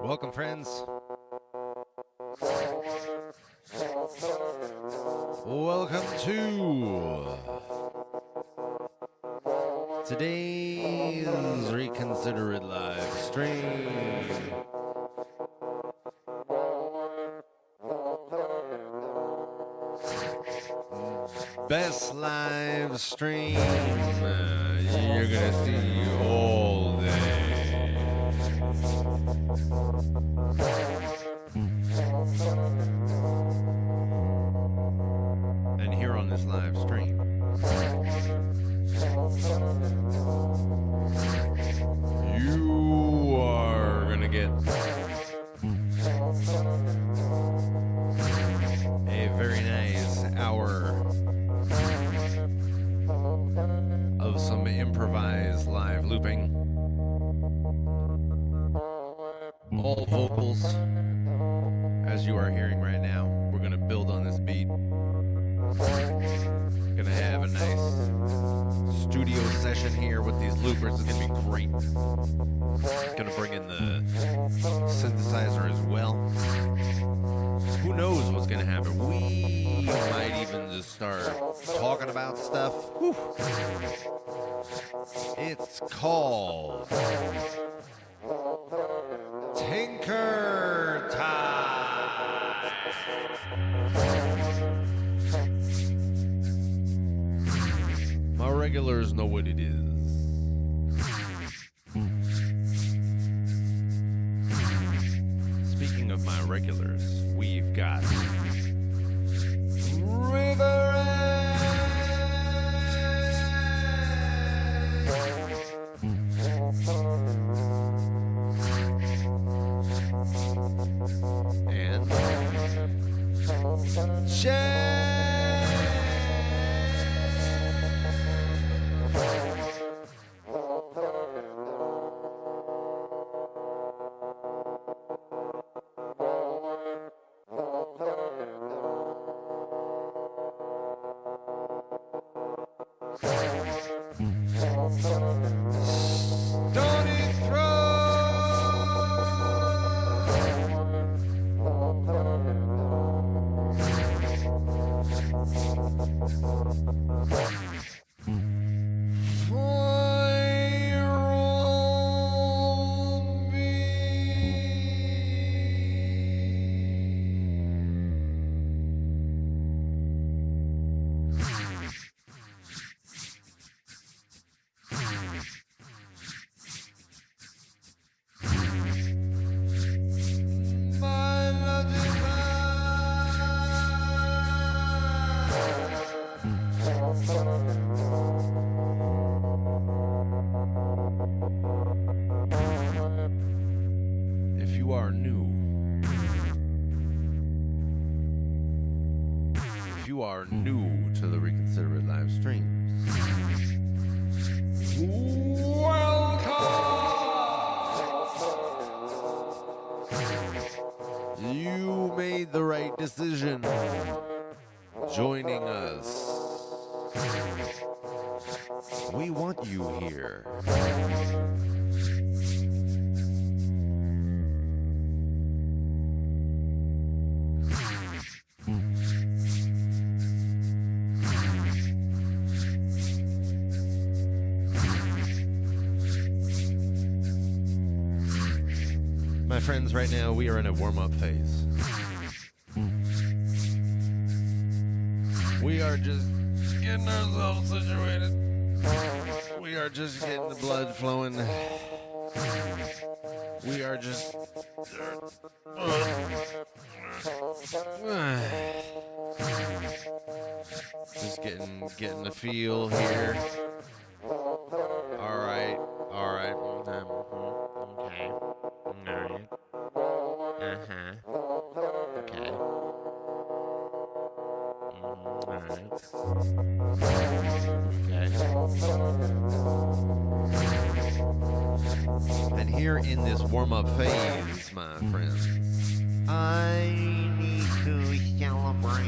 Welcome, friends. Welcome to today's Reconsider It live stream. Best live stream you're gonna see all day. And here on this live stream, you are gonna get a very nice hour of some improvised live looping. All vocals, as you are hearing right now. We're gonna build on this beat. Gonna have a nice studio session here with these loopers. It's gonna be great. Gonna bring in the synthesizer as well. Who knows what's gonna happen? We might even just start talking about stuff. Whew. It's called Tinker Time. My regulars know what it is. Speaking of my regulars, we've got River and Stony Throw. If you are new, to the Reconsider It live streams, welcome! You made the right decision joining us. We want you here. My friends, right now we are in a warm-up phase. We are just getting ourselves situated. We are just getting the blood flowing. We are just getting the feel here. All right. Okay. All right. Okay. All right. Okay. And here in this warm-up phase, my friends, I need to celebrate.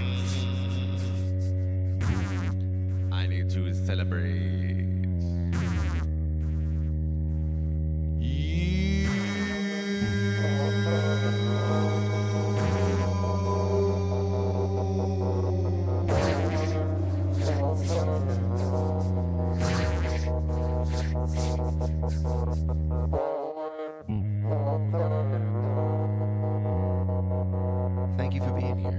I need to celebrate. Thank you for being here.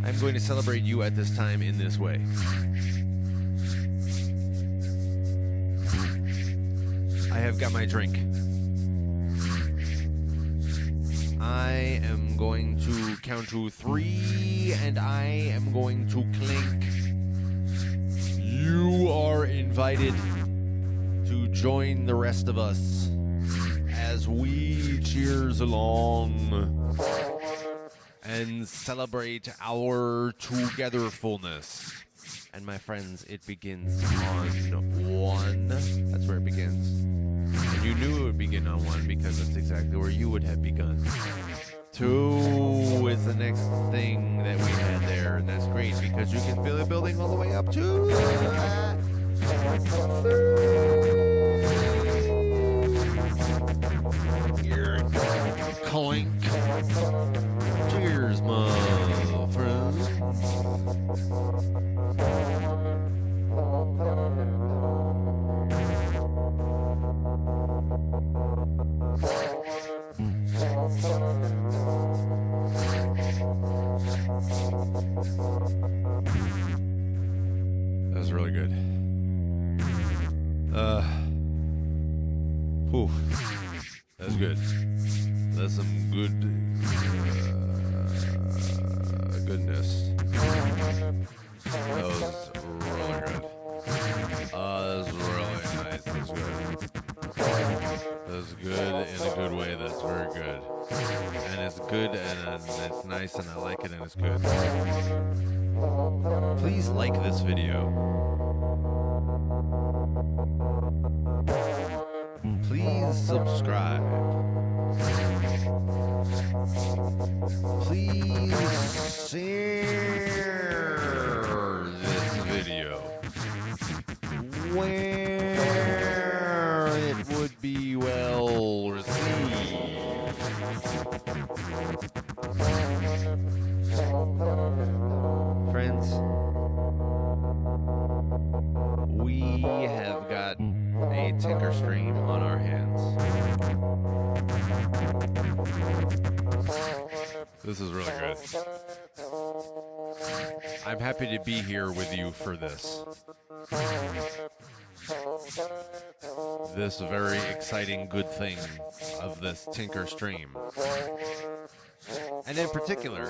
I'm going to celebrate you at this time in this way. I have got my drink. I am going to count to 3 and I am going to clink. You are invited to join the rest of us as we cheers along and celebrate our togetherfulness. And my friends, it begins on 1. That's where it begins. And you knew it would begin on 1 because that's exactly where you would have begun. 2 is the next thing that we had there, and that's great because you can feel it building all the way up to 3. Here, clink. Cheers, my friends. That was really good. Whew. That's good. That's some good goodness. That was really good. That was really nice. That's good. That's good in a good way. That's very good. And it's good and it's nice and I like it and it's good. Please like this video. Please subscribe. Please share this video where it would be well received. Friends, we have got a Tinker stream on our hands. This is really good. I'm happy to be here with you for this. This very exciting good thing of this Tinker stream. And in particular,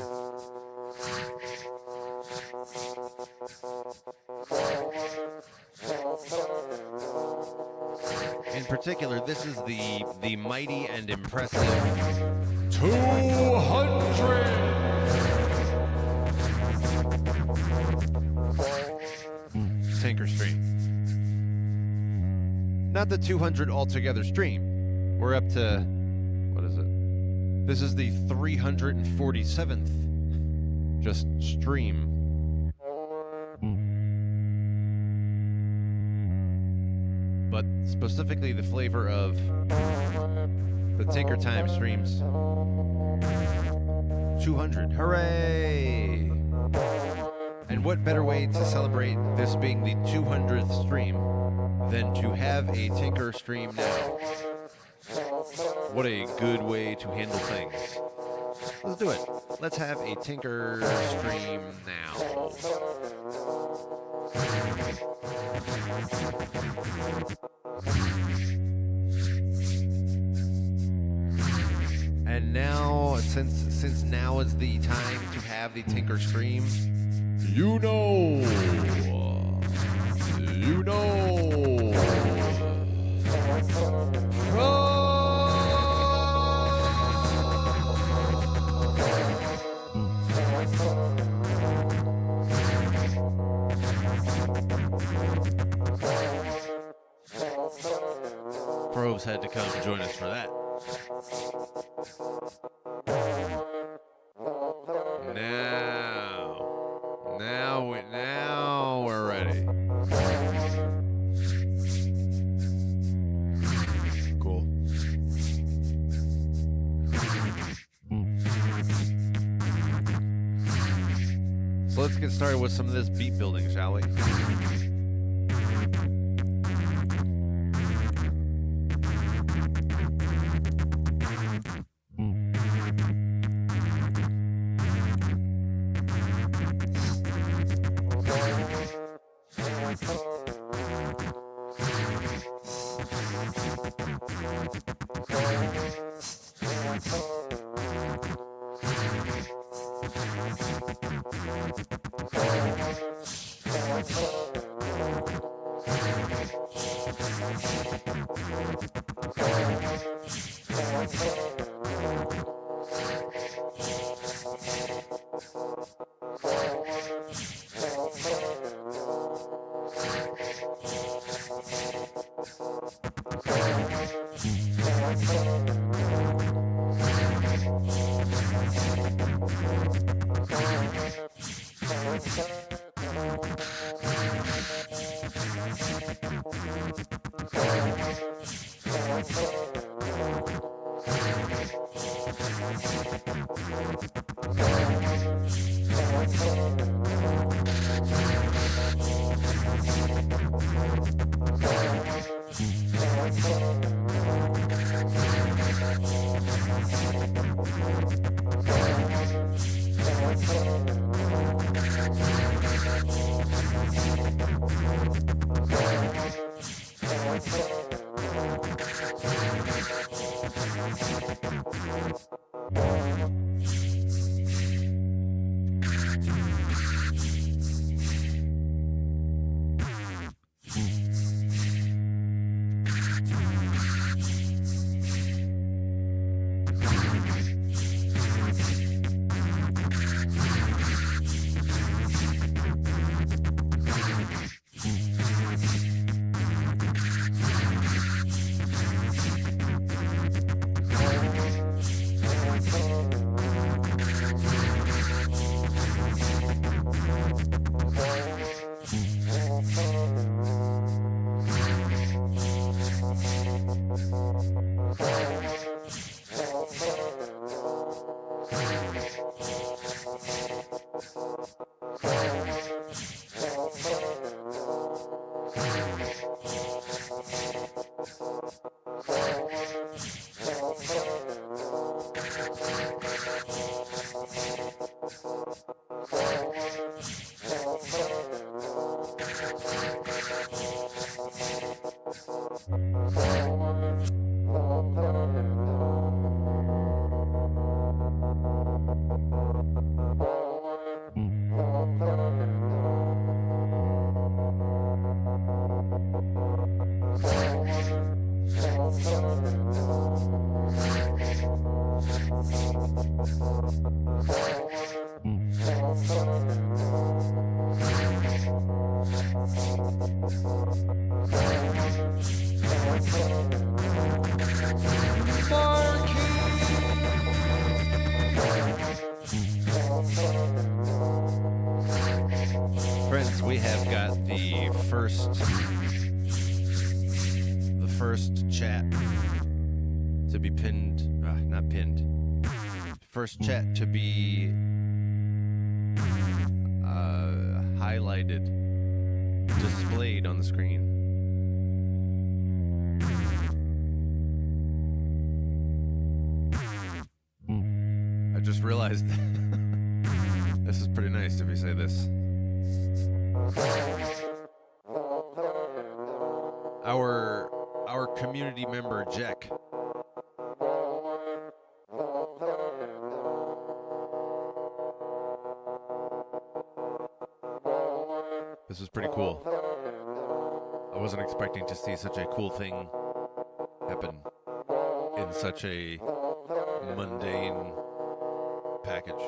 this is the mighty and impressive 200 Tinker stream. Not the 200 altogether stream. We're up to, what is it? This is the 347th just stream. But specifically the flavor of the Tinker Time streams. 200. Hooray! And what better way to celebrate this being the 200th stream than to have a Tinker stream now? What a good way to handle things. Let's do it. Let's have a Tinker stream now. And now, since now is the time to have the Tinker stream, you know. Probes had to come join us for that. Now we're ready. Cool. So let's get started with some of this beat building, shall we? Friends, we have got the first chat to be pinned, not pinned, first chat to be highlighted, displayed on the screen. I just realized this is pretty nice if you say this. Our community member Jack this was pretty cool. I wasn't expecting to see such a cool thing happen in such a mundane package.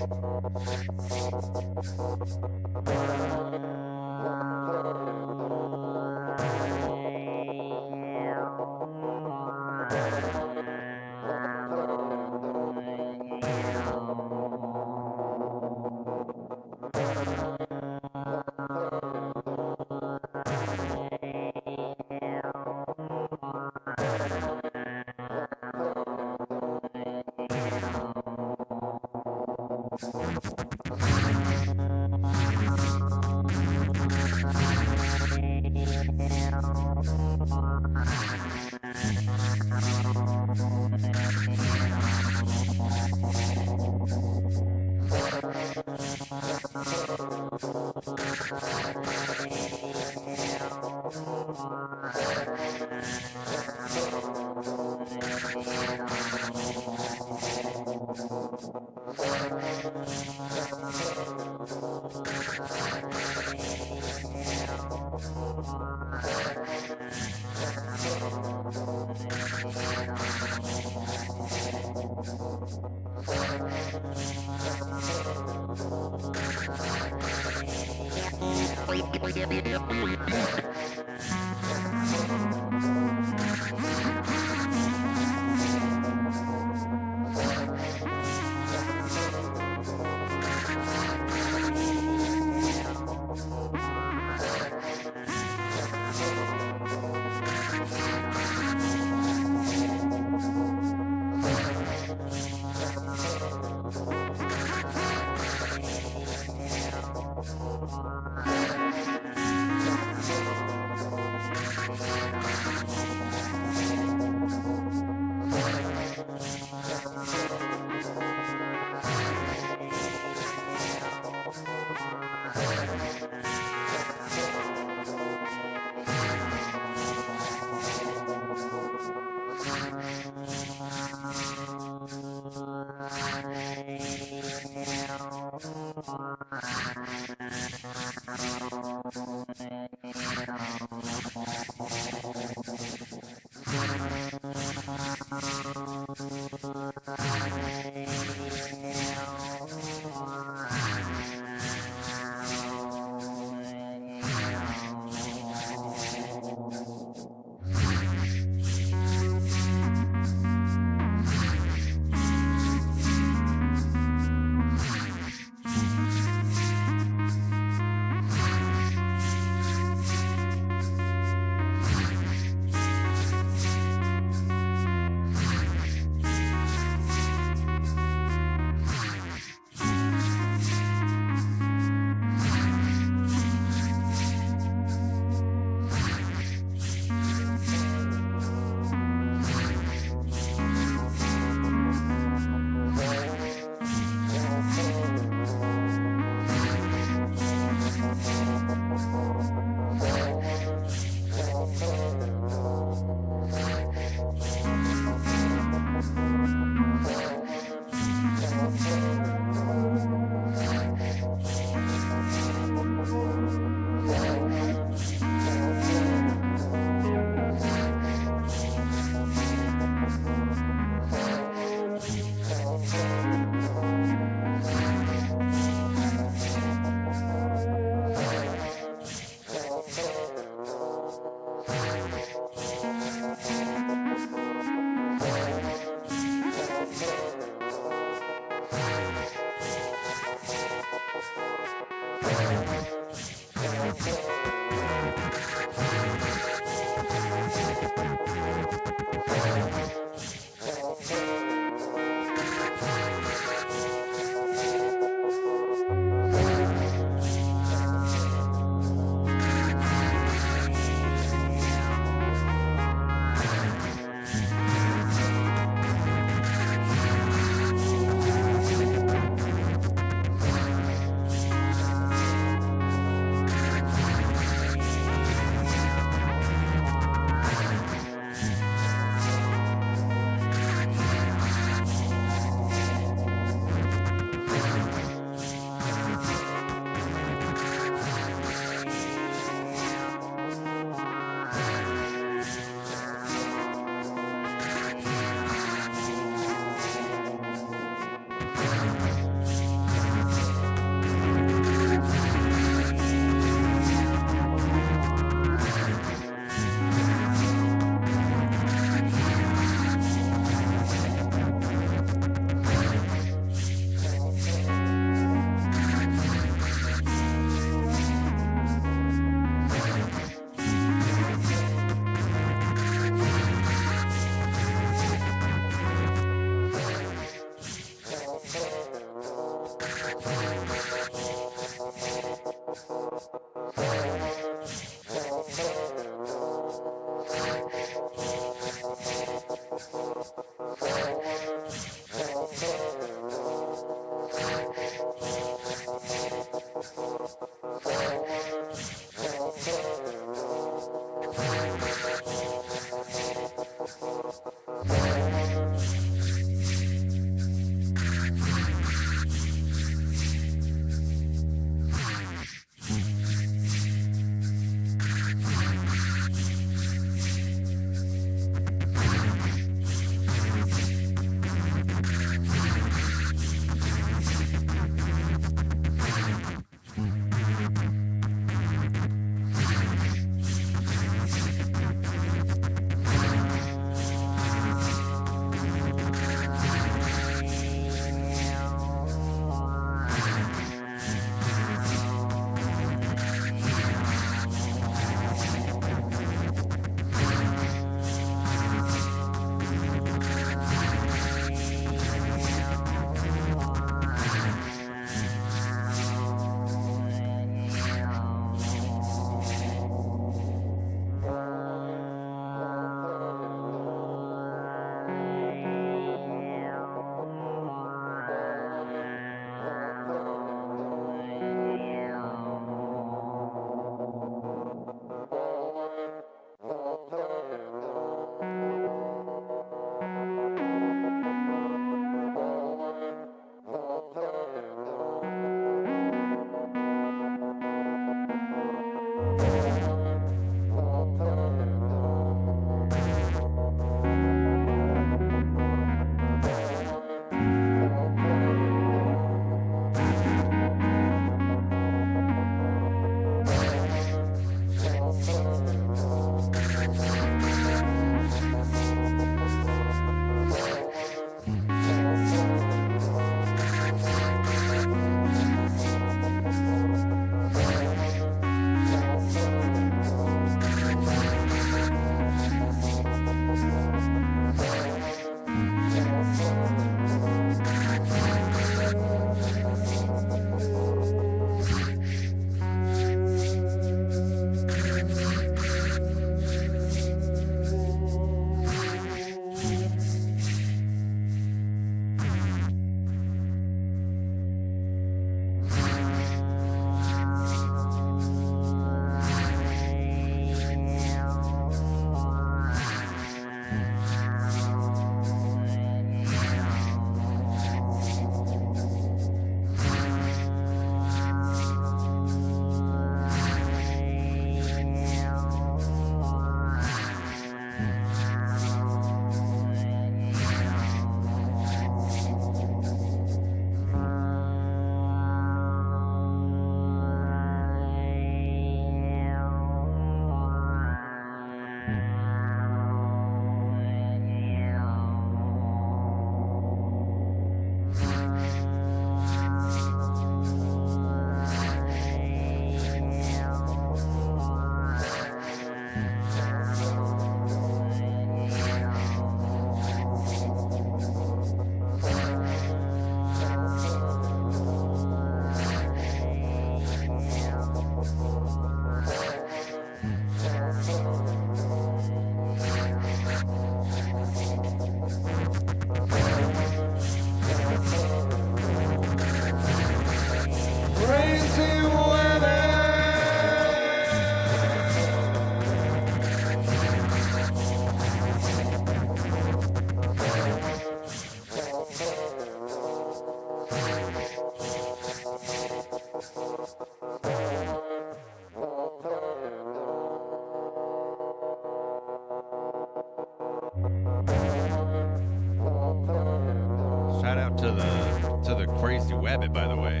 to the crazy wabbit, by the way.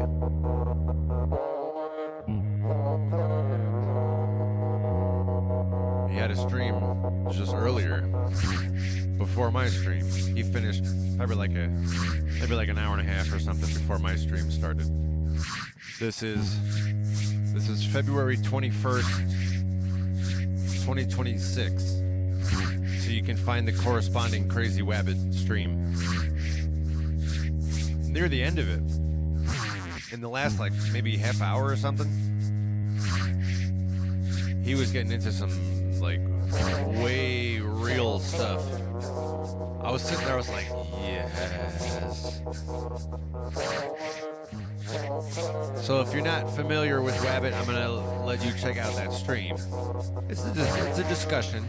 He had a stream just earlier, before my stream. He finished maybe like an hour and a half or something before my stream started. This is February 21st, 2026. So you can find the corresponding Crazy Wabbit stream near the end of it. In the last like maybe half hour or something, he was getting into some like way real stuff. I was sitting there, I was like, yes. So if you're not familiar with Wabbit, I'm gonna let you check out that stream. It's a discussion,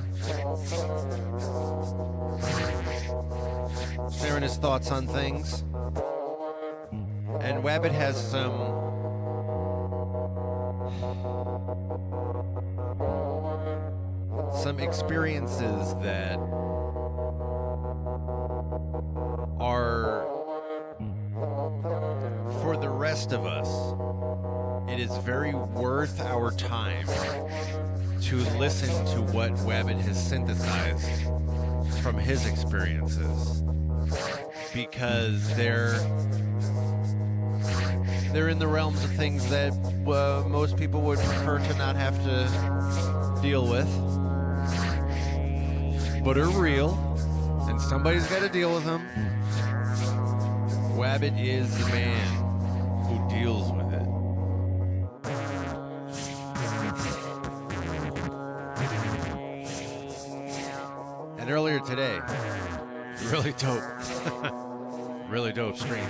sharing his thoughts on things. And Wabbit has some experiences that are, for the rest of us, it is very worth our time to listen to what Wabbit has synthesized from his experiences, because they're in the realms of things that most people would prefer to not have to deal with, but are real, and somebody's got to deal with them. Wabbit is the man who deals with it. And earlier today, really dope, really dope stream.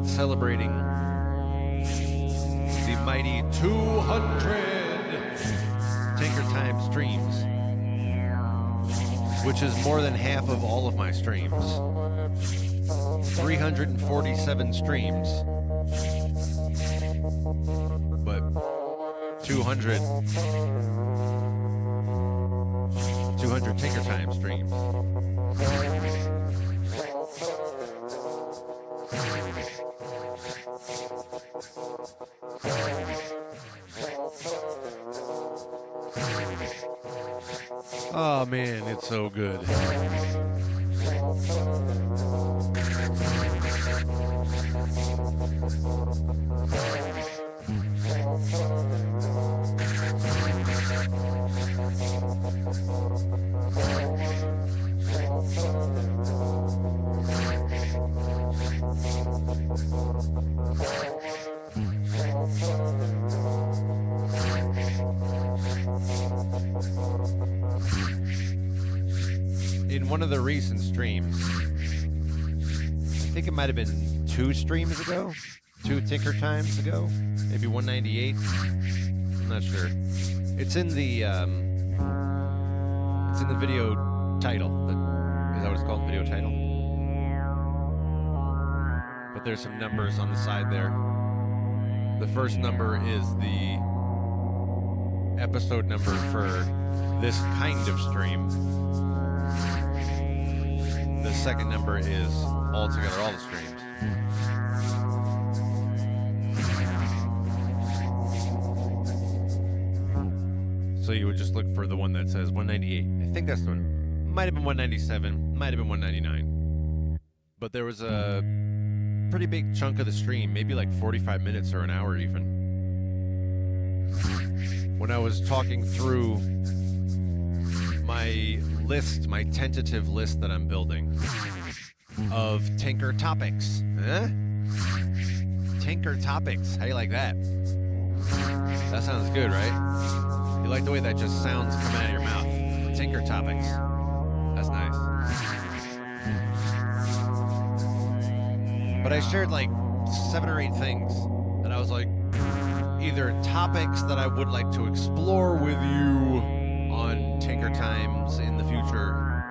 Celebrating the mighty 200 Tinker Time streams, which is more than half of all of my streams. 347 streams, but 200 Tinker Time streams. Oh man, it's so good. in one of the recent streams, I think it might have been 2 streams ago, 2 Tinker Times ago, maybe 198. I'm not sure. It's in the video title. Is that what it's called? Video title. But there's some numbers on the side there. The first number is the episode number for this kind of stream. The second number is altogether all the streams. So you would just look for the one that says 198. I think that's the one. Might have been 197. Might have been 199. But there was a pretty big chunk of the stream, maybe like 45 minutes or an hour even, when I was talking through my list, my tentative list that I'm building of Tinker topics. Huh? Tinker topics. How you like that? That sounds good, right? You like the way that just sounds coming out of your mouth. Tinker topics. That's nice. But I shared like 7 or 8 things that I was like, either topics that I would like to explore with you on Tinker Times in the future,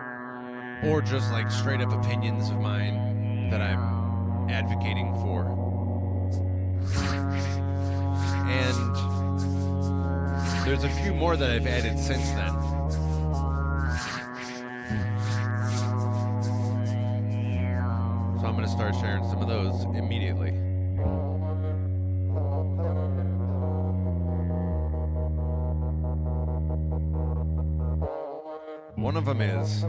or just like straight up opinions of mine that I'm advocating for. And there's a few more that I've added since then. So I'm going to start sharing some of those immediately. One of them is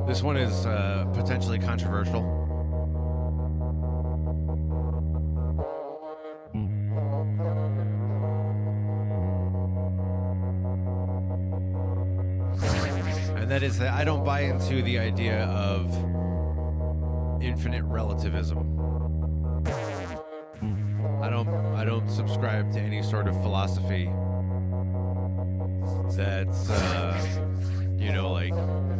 this one is potentially controversial. And that is that I don't buy into the idea of infinite relativism. I don't subscribe to any sort of philosophy that's like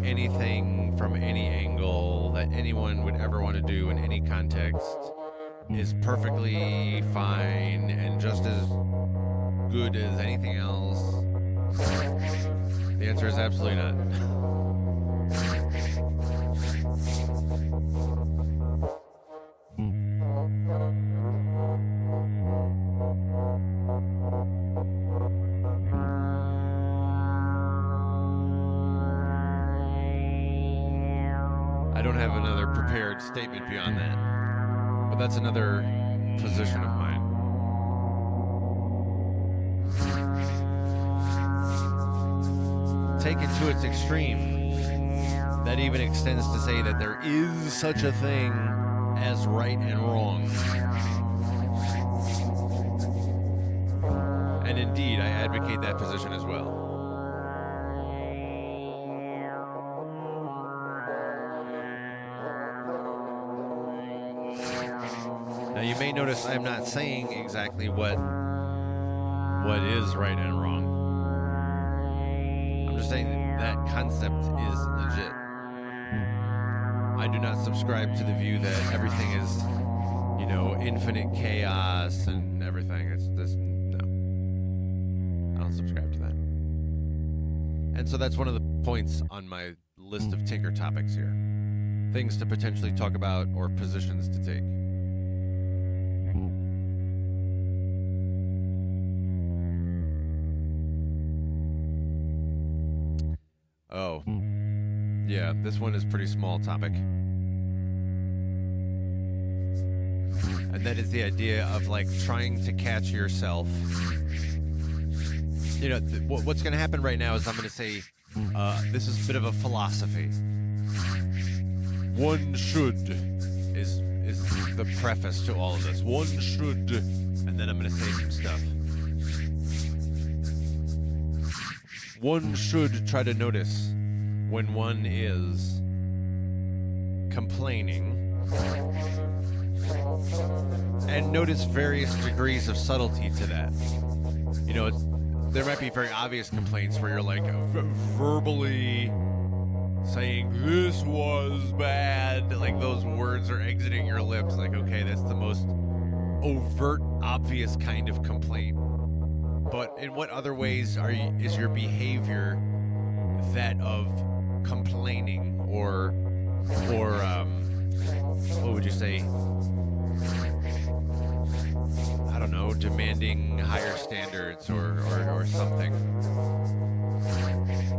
anything from any angle that anyone would ever want to do in any context is perfectly fine and just as good as anything else. The answer is absolutely not. I don't have another prepared statement beyond that, but that's another position of mine. Taken to its extreme, that even extends to say that there is such a thing as right and wrong. And indeed, I advocate that position as well. Now you may notice I'm not saying exactly what is right and wrong. I'm just saying that concept is legit. I do not subscribe to the view that everything is, infinite chaos and everything. It's just, no. I don't subscribe to that. And so that's one of the points on my list of Tinker topics here. Things to potentially talk about or positions to take. Oh, yeah, this one is a pretty small topic. And that is the idea of like trying to catch yourself. What's going to happen right now is I'm going to say, this is a bit of a philosophy. One should is the preface to all of this. One should, and then I'm going to say some stuff. One should try to notice when one is complaining and notice various degrees of subtlety to that. there might be very obvious complaints where you're like verbally saying this was bad, like those words are exiting your lips, like, okay, that's the most overt, obvious kind of complaint. But in what other ways is your behavior that of complaining or what would you say? I don't know, demanding higher standards or something.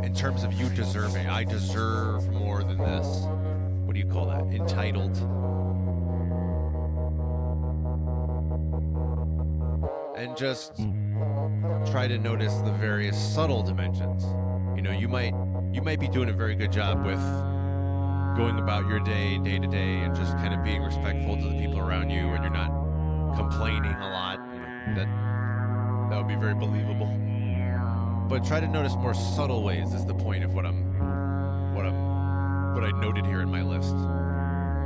In terms of you deserving, I deserve more than this. What do you call that? Entitled. And just try to notice the various subtle dimensions. You might be doing a very good job with going about your day to day and just kind of being respectful to the people around you, and you're not complaining a lot. That would be very believable. But try to notice more subtle ways is the point of what I noted here in my list.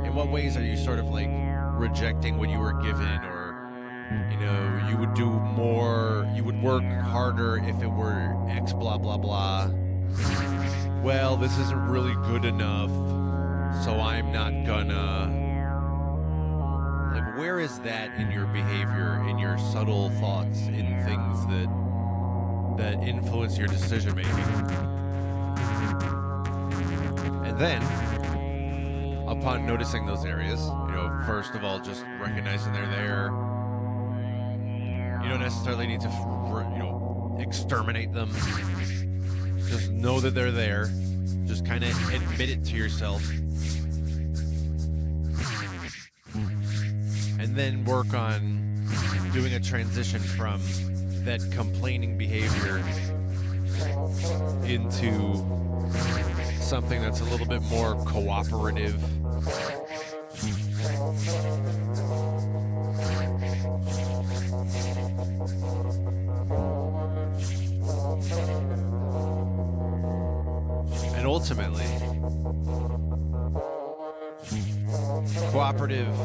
In what ways are you sort of like rejecting what you were given, or you would do more, you would work harder if it were X blah blah blah. Well, this isn't really good enough, so I'm not gonna. Like, where is that in your behavior, in your subtle thoughts, in things that influence your decision making? And then, upon noticing those areas, first of all, just recognizing they're there. You don't necessarily need to, exterminate them. Just know that they're there. Just kind of admit it to yourself. And then work on doing a transition from that complaining behavior into something that's a little bit more cooperative. And ultimately, cooperative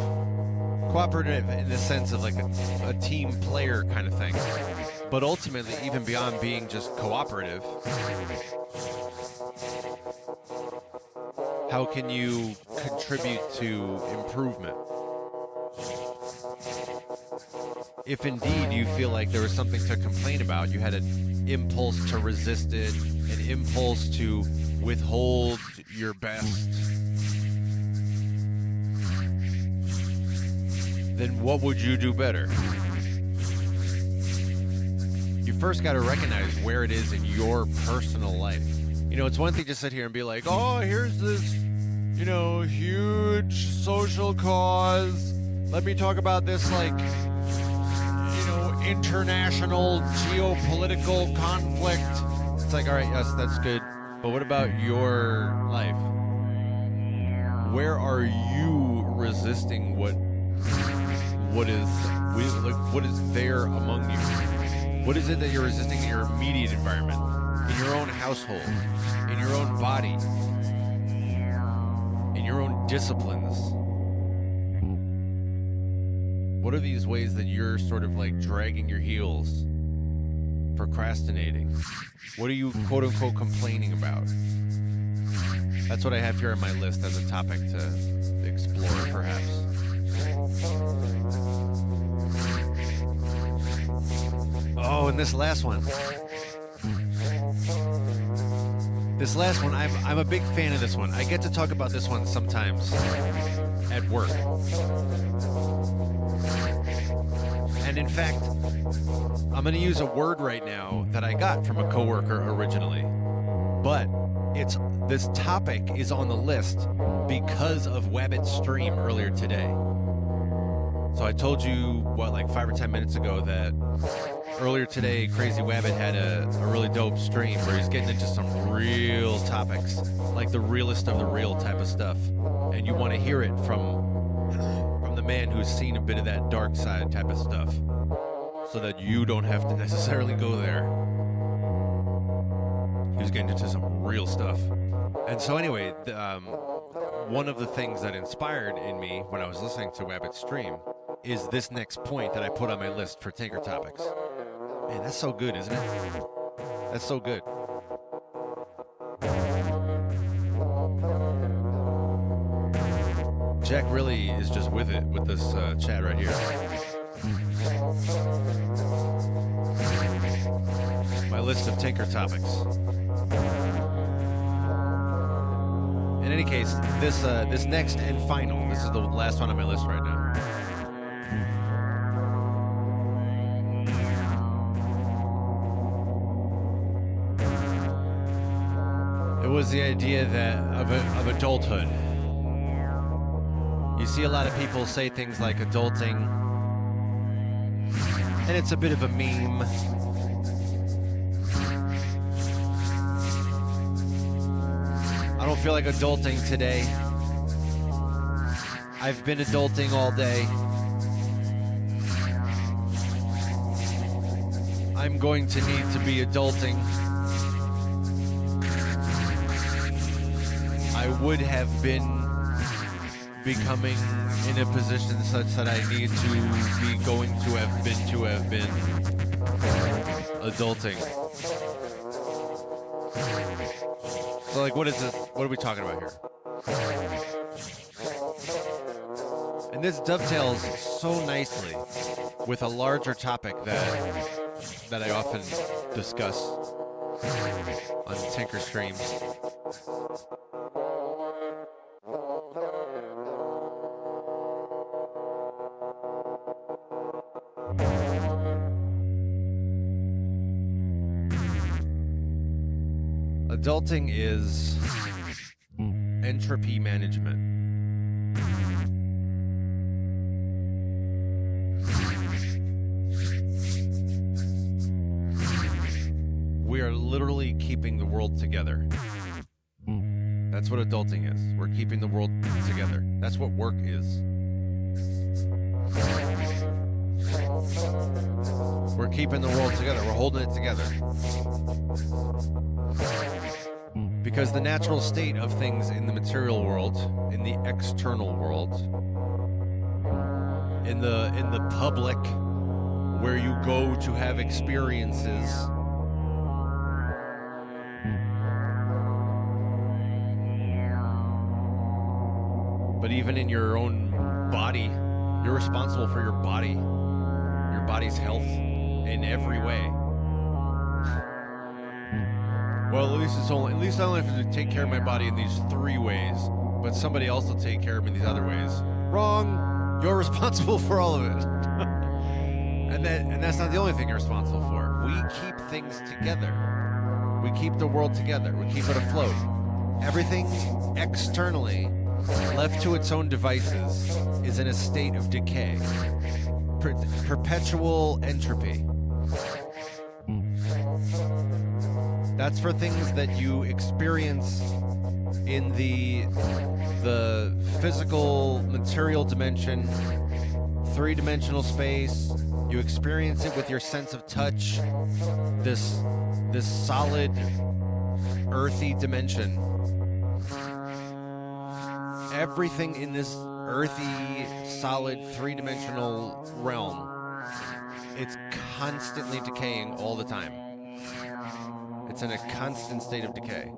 in the sense of like a team player kind of thing. But ultimately, even beyond being just cooperative, how can you contribute to improvement? If indeed you feel like there was something to complain about, you had an impulse to resist it, an impulse to withhold your best, then what would you do better? You first got to recognize where it is in your personal life. It's one thing to sit here and be like, oh, here's this, huge social cause. Let me talk about this, like, international geopolitical conflict. It's like, all right, yes, that's good. But what about your life? Where are you resisting what is there among you? What is it that you're resisting in your immediate environment, in your own household, in your own body, in your own disciplines? What are these ways that you're sort of like dragging your heels, procrastinating? What are you quote unquote complaining about? That's what I have here on my list as a topic to explore, perhaps. Oh, and this last one, I'm a big fan of this one. I get to talk about this one sometimes at work. And in fact, I'm going to use a word right now that I got from a coworker originally. But this topic is on the list because of Wabbit's stream earlier today. So I told you, like 5 or 10 minutes ago, that earlier today, Crazy Wabbit had a really dope stream where he's getting into some real topics, like the realest of the real type of stuff. And you want to hear it from the man who's seen a bit of that dark side type of stuff, so that you don't have to necessarily go there. He was getting into some real stuff. And so anyway, one of the things that inspired in me when I was listening to Wabbit's stream is this next point that I put on my list for Tinker Topics. Man, that's so good, isn't it? That's so good. Jack really is just with it with this chat right here. My list of Tinker topics. In any case, this next and final, this is the last one on my list right now. It was the idea that of adulthood. You see a lot of people say things like adulting, and it's a bit of a meme. I don't feel like adulting today. I've been adulting all day. I'm going to need to be adulting. I would have been becoming in a position such that I need to be going to have been adulting. So like, what is this? What are we talking about here? And this dovetails so nicely with a larger topic that I often discuss on Tinker streams. Adulting is entropy management. We are literally keeping the world together. That's what adulting is. We're keeping the world together. That's what work is. We're keeping the world together. We're holding it together. Because the natural state of things in the material world, in the external world, in the public, where you go to have experiences, but even in your own body, you're responsible for your body's health in every way. Well, at least I only have to take care of my body in these 3 ways, but somebody else will take care of me in these other ways. Wrong. You're responsible for all of it. and that's not the only thing you're responsible for. We keep things together. We keep the world together. We keep it afloat. Everything externally, left to its own devices, is in a state of decay. Perpetual entropy. That's for things that you experience in the physical, material dimension, 3-dimensional space. You experience it with your sense of touch, this solid, earthy dimension. Everything in this earthy, solid, 3-dimensional realm, it's constantly decaying all the time. It's in a constant state of decay.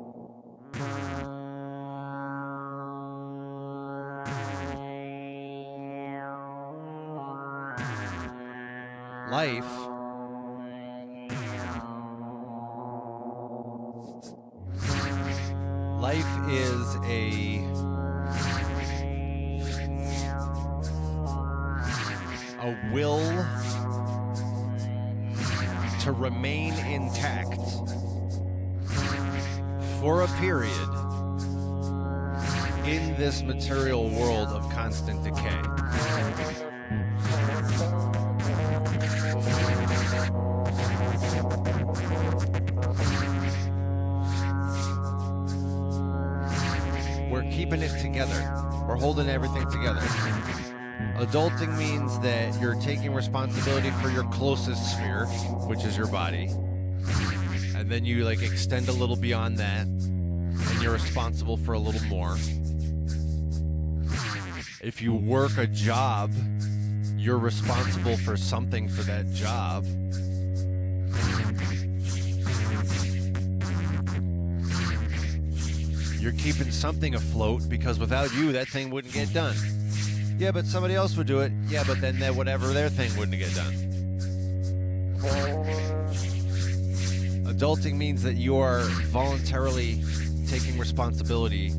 Life is a will to remain intact for a period in this material world of constant decay. We're keeping it together. We're holding everything together. Adulting means that you're taking responsibility for your closest sphere, which is your body. And then you extend a little beyond that, and you're responsible for a little more. If you work a job, you're responsible for something for that job. You're keeping something afloat because without you, that thing wouldn't get done. Yeah, but somebody else would do it. Yeah, but then whatever their thing wouldn't get done. Adulting means that you are voluntarily taking responsibility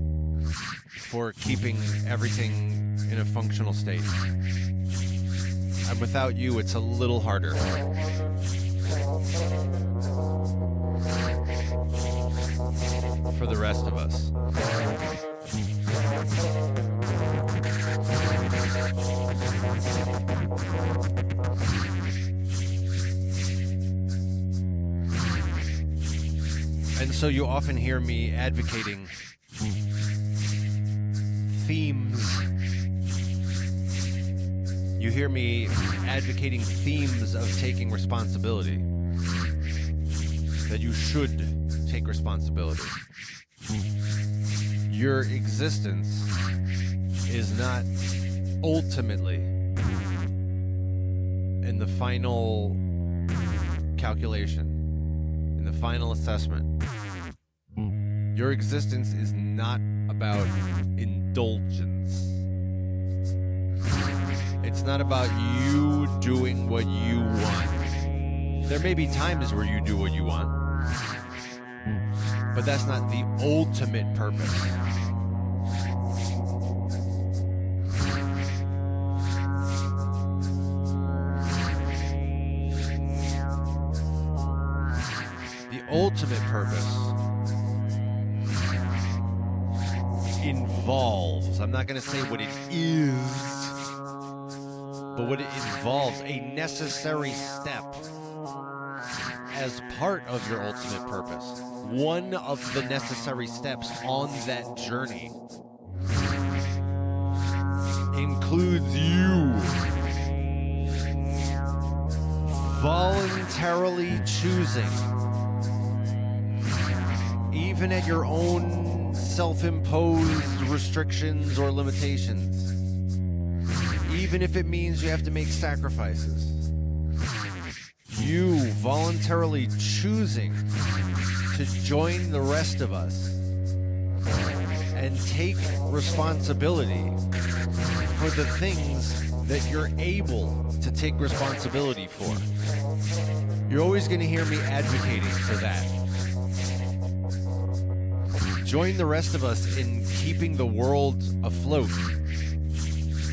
for keeping everything in a functional state. And without you, it's a little harder. For the rest of us. And so you often hear me advocating themes. You hear me advocating themes of taking responsibility. That you should take responsibility. Your existence is not ultimately in the final calculation, in the final assessment. Your existence is not about indulgence. It's not about you doing what you want. There may be times where you do what you want, but that's not the ultimate purpose. The ultimate purpose involves, I'm not going to say what it is, but what it involves, a necessary step as part of your ultimate purpose. One of the necessary steps on that journey includes you voluntarily choosing, even at your own self-imposed restrictions or limitations, even if it means you have to make sacrifices, you voluntarily choosing to join the rest of us and take responsibility for the things that you're able to take responsibility for. You're always going to hear me advocating for that. Join the rest of us in keeping the world afloat.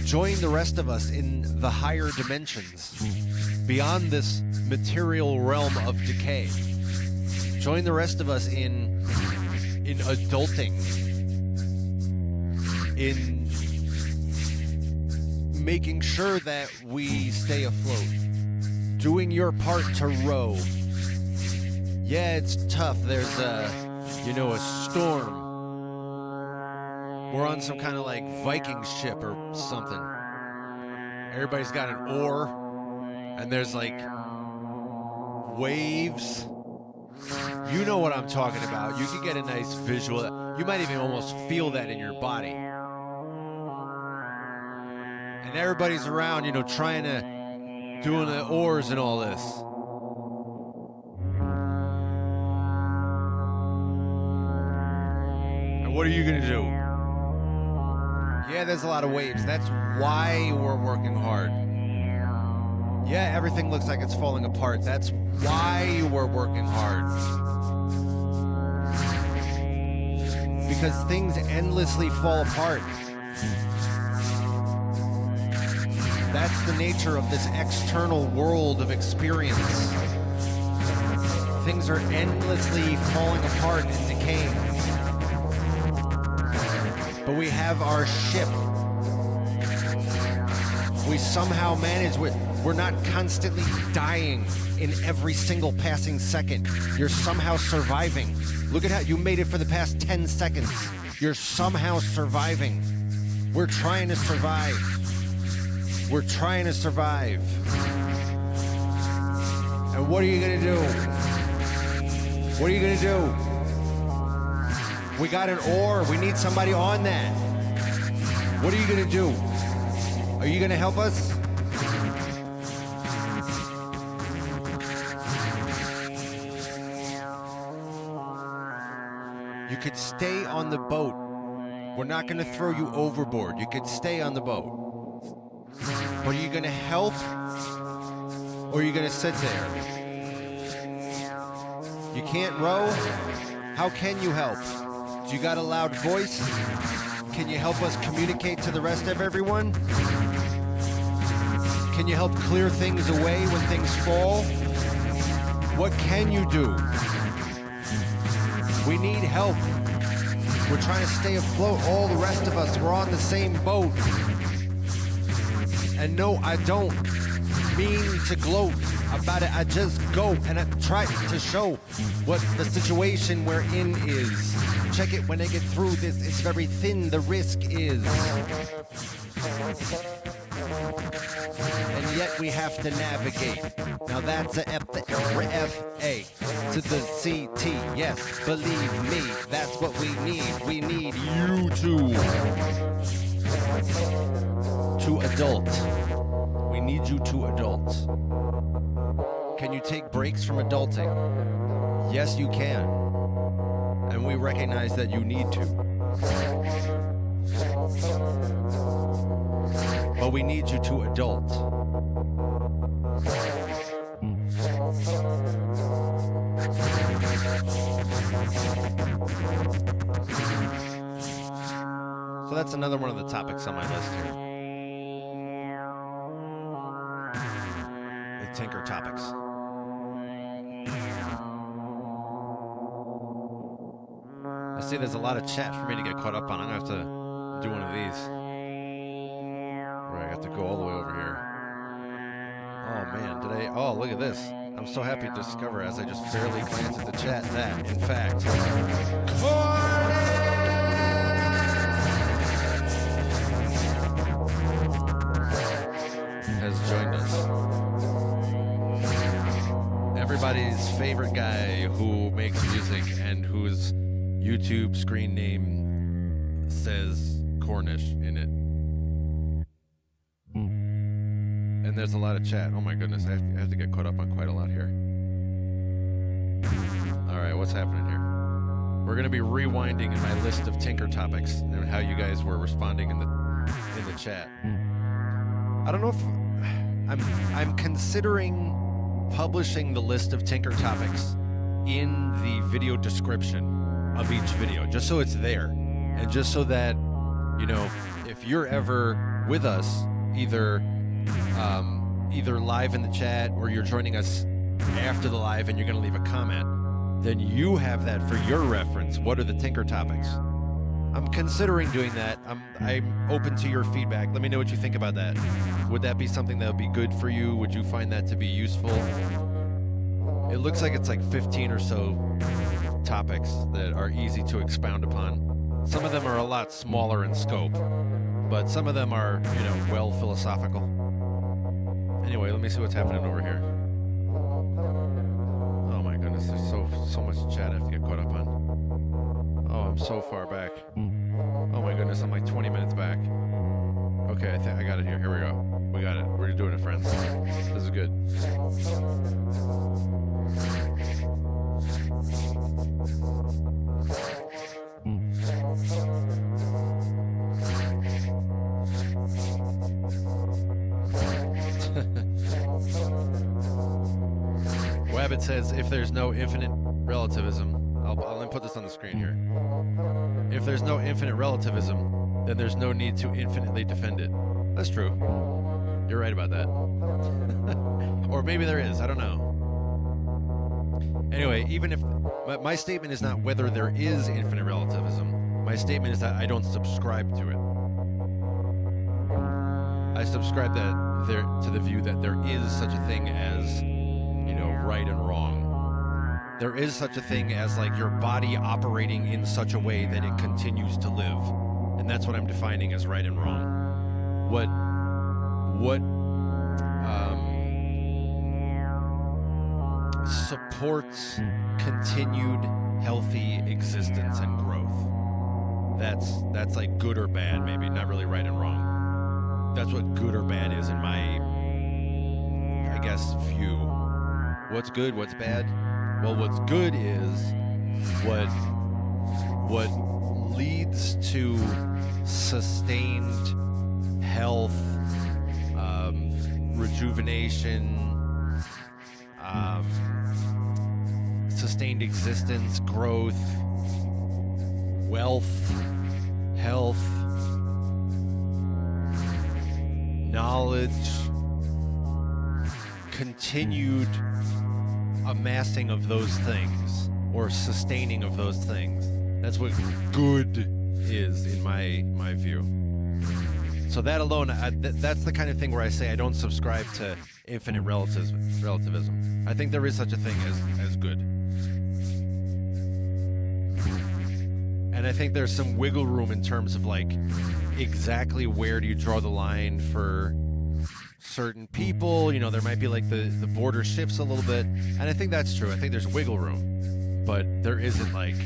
Join the rest of us in the higher dimensions, beyond this material realm of decay. Join the rest of us in adulting, in making sure that we stay afloat, doing your part to row. Yeah, it's tough. There's a storm. We're on some kind of like Viking ship or something. Everybody's got an oar, and there's like waves. You know what I'm talking about. You can get a nice visual. You might even almost feel that in your body. And everybody's around, trying to, doing the oars and all this. And what are you going to do? Yeah, there's a lot of waves. That's why we're working hard. Yeah, everything looks like it's falling apart. That's why we're working hard. Because things endlessly fall apart. That's the nature of this external world of experience. Things are endlessly falling apart and decaying. But we have our ship. We somehow manage with. We're not constantly dying in every single passing second. You're somehow surviving. Look at how you made it for the past 10 seconds. You're somehow surviving. We're trying to survive. We're trying to survive. And what are you going to do? What are you going to do? We got an oar. We need somebody on that. What are you going to do? Are you going to help us? You could stay on the boat. We're not going to throw you overboard. You could stay on the boat. But are you going to help? Or are you going to sit there? You can't row? How can you help? Do you got a loud voice? Can you help us communicate to the rest of everyone? Can you help clear things away when things fall? What can you do? We need help. We're trying to stay afloat. All the rest of us, we're on the same boat. And no, I don't mean to gloat about it. I just go and I try to show what the situation we're in is. Check it when I get through this. It's very thin, the risk is. And yet we have to navigate. Now that's a F-A to the C-T. Yes, believe me, that's what we need. We need you to adult. We need you to adult. Can you take breaks from adulting? Yes, you can. And we recognize that you need to. But we need you to adult. So that's another one of the topics on my list here. The Tinker topics. I see there's a lot of chat for me to get caught up on. I'm going to have to do one of these. Right, I got to go all the way over here. Oh, man, today... Oh, look at this. I'm so happy to discover, as I just barely glanced at the chat, that, in fact... has joined us. Everybody's favorite guy who makes music and whose YouTube screen name says Cornish in it. And there's a lot of chat. Oh my goodness, I have to get caught up on quite a lot here. Alright, what's happening here? We're going to be rewinding in my list of Tinker topics and how you guys were responding in the chat. I don't know if... I'm considering publishing the list of Tinker topics in the video description of each video, just so it's there. And just so that, you know, if you're ever with us, either live in the chat or you're joining us after the live and you're going to leave a comment, then you have that for your reference. What are the Tinker topics? I'm considering doing that. I'm open to your feedback. Let me know what you think about that. Would that be something that would be good for you? Would you find that to be useful? It looks like it's like 15 or so topics that are easy to expound upon. Some of them are a lot smaller in scope, but some of them are, you know, well philosophical. Anyway, let me see what's happening over here. Oh my goodness, there's so much chat I have to get caught up on. Oh, I'm so far back. Oh my goodness, I'm like 20 minutes back. Okay, I think I got it here. Here we go. We got it. We're doing it, friends. This is good. Wabbit says, if there's no infinite relativism, I'll input this on the screen here. If there's no infinite relativism, then there's no need to infinitely defend it. That's true. You're right about that. Or maybe there is. I don't know. Anyway, even if... My statement is not whether there is infinite relativism. My statement is that I don't subscribe to it. I subscribe to the view that there is such a thing as, you know, right and wrong. There is such a thing as, like, your body operating in such a way that it continues to live. And that's what I'm defining as right and wrong. What supports continued healthy existence and growth. That's like good or bad, maybe, not really right and wrong. That's what good or bad is in my, I guess, view. What's good, what's bad? Well, what's good is what what leads to sustained health, rejuvenation, sustained existence, growth, wealth, health, knowledge, continued amassing of those things or sustaining of those things. That's what good is in my view. So that alone, that's the kind of thing where I say I don't subscribe to infinite relativism. I think there is such a thing as good. And I think there's some wiggle room in terms of like exactly where do you draw the line for certain people. You know, there might be like the border shifts a little bit. And I think that's true. I think there's wiggle room. But there isn't like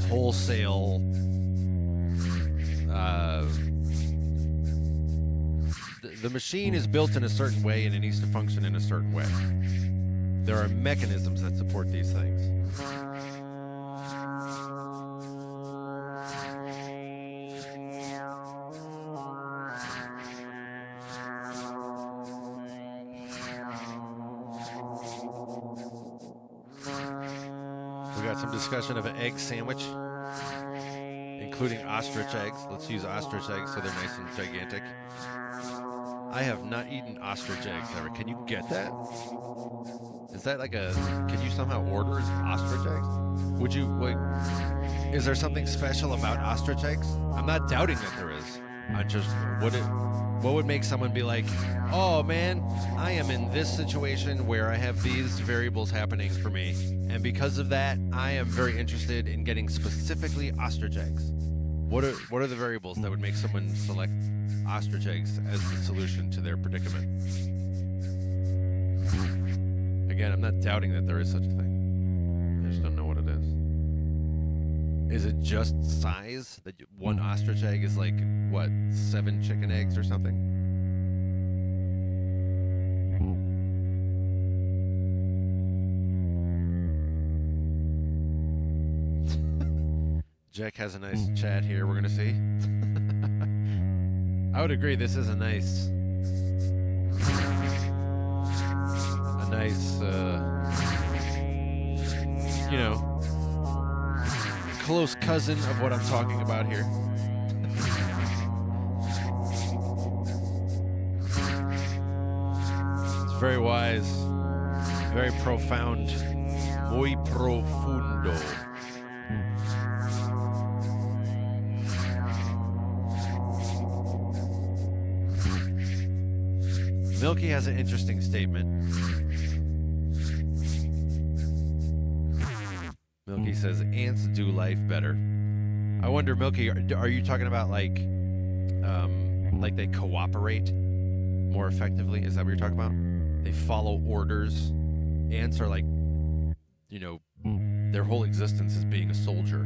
wholesale the machine is built in a certain way and it needs to function in a certain way. There are mechanisms that support these things. We got some discussion of an egg sandwich, including ostrich eggs. Let's use ostrich eggs so they're nice and gigantic. I have not eaten ostrich eggs ever. Can you get that? Is that like can you somehow order ostrich eggs? Would you, like, is there something special about ostrich eggs? I'm not doubting that there is. I just, what would make someone be like, oh man, I am in this situation where I have these variables happening for me, and because of that, I am very interested in getting specifically ostrich eggs. What are the variables that would make someone select ostrich eggs as the solution to their predicament? Again, I'm not doubting that there is such a thing. I just don't know what it is. Is it just size? That one ostrich egg is like, what, 7 chicken eggs or something? Jack has a nice chat here, we're going to see. I would agree, this is a nice, you know, close cousin of what I'm talking about here. It's very wise, very profound, muy profundo. Milky has an interesting statement. Milky says, ants do life better. I wonder, Milky, are you talking about like they cooperate more effectively? Is that what you're talking about? They follow orders. Ants are like, you know, their whole existence is being a soldier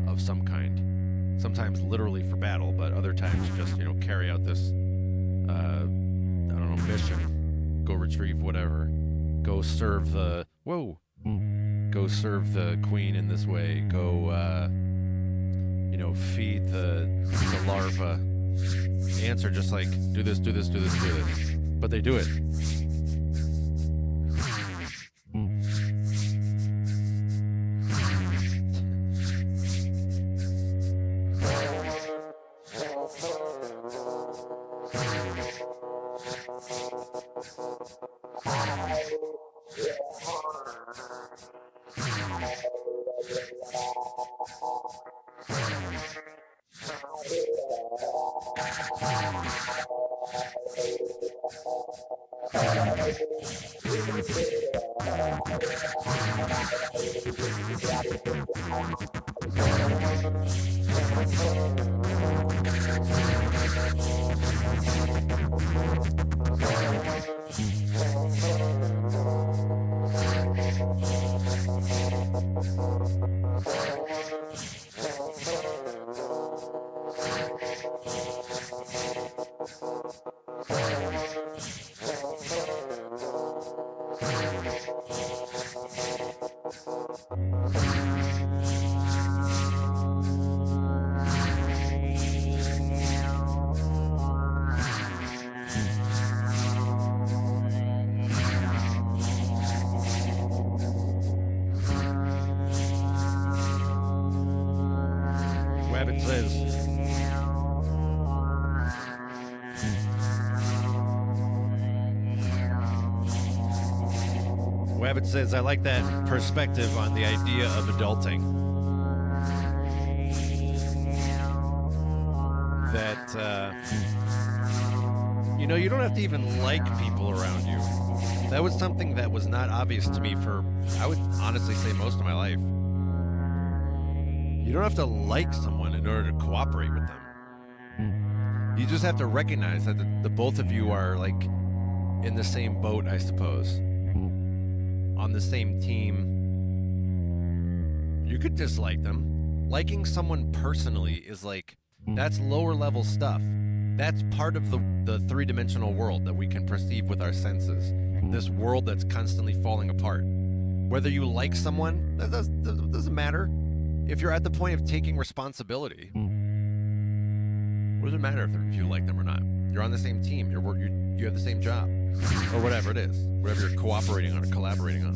of some kind. Sometimes literally for battle, but other times just, you know, carry out this, mission. Go retrieve whatever. Go serve the... Whoa! Go serve the queen in this way. Go, you know, feed the larva. Ants are just like, do this, do this, do this, do this. But they do it. Wabbit says, I like that perspective on the idea of adulting. That, you know, you don't have to even like people around you. That was something that was not obvious to me for, I would honestly say, most of my life. You don't have to like someone in order to cooperate with them. You just have to recognize that the both of you are, like, in the same boat, I suppose. On the same team. You could dislike them. Liking someone personally is like, that's lower level stuff. That's part of the three-dimensional world that we can perceive with our senses. This world that's constantly falling apart. Whether you like someone, that doesn't matter. If you're at the point of taking responsibility, what does it matter if you like them or not? You're on the same team. You have the same job. Or whatever it is. Whatever you're cooperating on or collaborating on.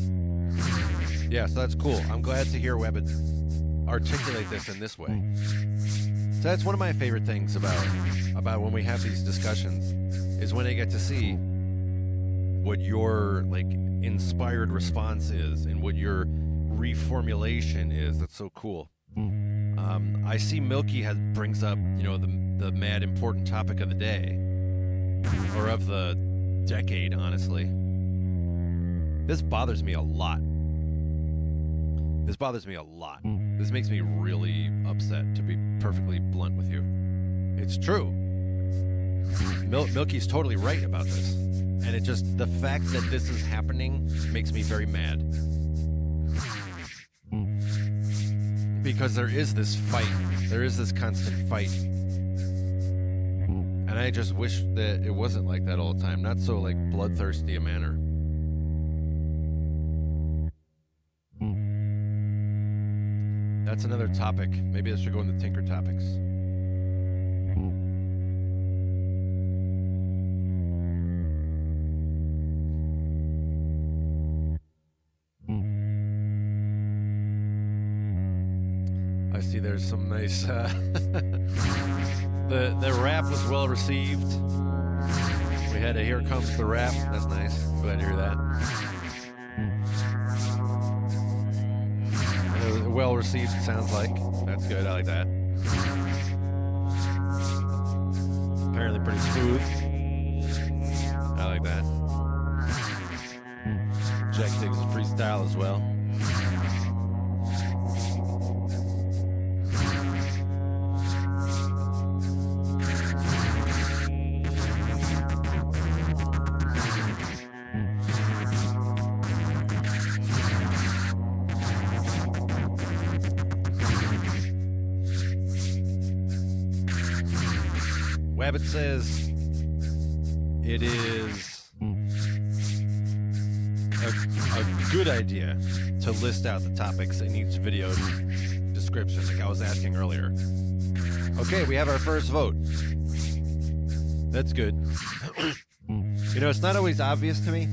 Yeah, so that's cool. I'm glad to hear Webbit articulate this in this way. So that's one of my favorite things about when we have these discussions, is when I get to see what your, like, inspired response is and what your reformulation is. That's so cool. I see Milky brings up, you know, the mad important topic of the day, or of the decade, honestly. This bothers me a lot. This makes me really upset, to be perfectly blunt with you. It's true. Milky's totally right about this. And it just, the fact that this is happening makes me very mad. Because there is this fight. There is this constant fight. And I just wish that it wasn't like that all the time. Not so, like, bloodthirsty a manner. That's another topic. Maybe I should go into Tinker Topics. I see there's some nice... The rap was well received. We had a Here Comes the Rap. That's nice. Glad to hear that. Well received, it sounds like. That's good. I like that. Apparently pretty smooth. I like that. Jack digs the freestyle as well. Wabbit says it is a good idea to list out the topics in each video description, like I was asking earlier. Okay, we have our first vote. That's good. You know, it's not always obvious to me.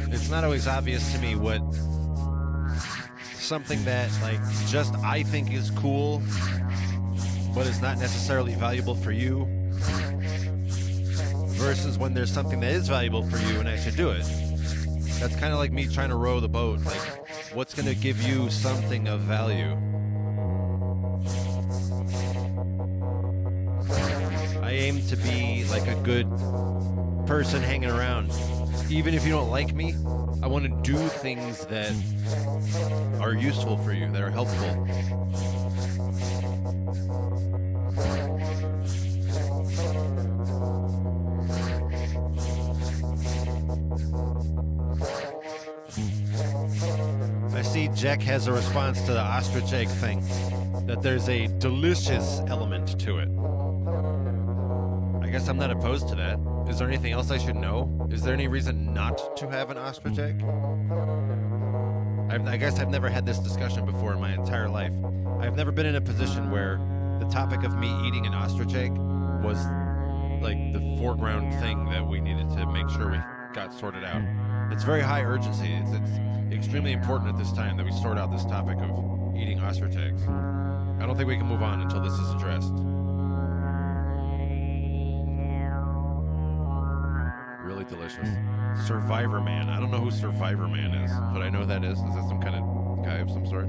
It's not always obvious to me what something that, like, just I think is cool, but is not necessarily valuable for you, versus when there's something that is valuable for you and I should do it. That's kind of like me trying to row the boat. Like, what's going to give you something of value? I aim to be like a good person hanging around. Even if you don't like me, I want to do things that are useful for you, that are helpful. I see Jack has a response to the ostrich egg thing, that there's a delicious element to it. I guess I'm not opposed to that. Is there anything else I should know? Is there any reason not to have an ostrich egg? I guess I've never had this discussion before in my entire life. I've never been in a position where the topic of me eating an ostrich egg was like the foreground thing that we needed to make sure we got sorted out. It's very high urgency. It's extremely important at this time that we sort out this topic of eating ostrich eggs. I don't think we can move on until this is addressed. Really delicious. Survivor Man. I don't know who Survivor Man is, but I know who that is. Is that some kind of guy of some sort?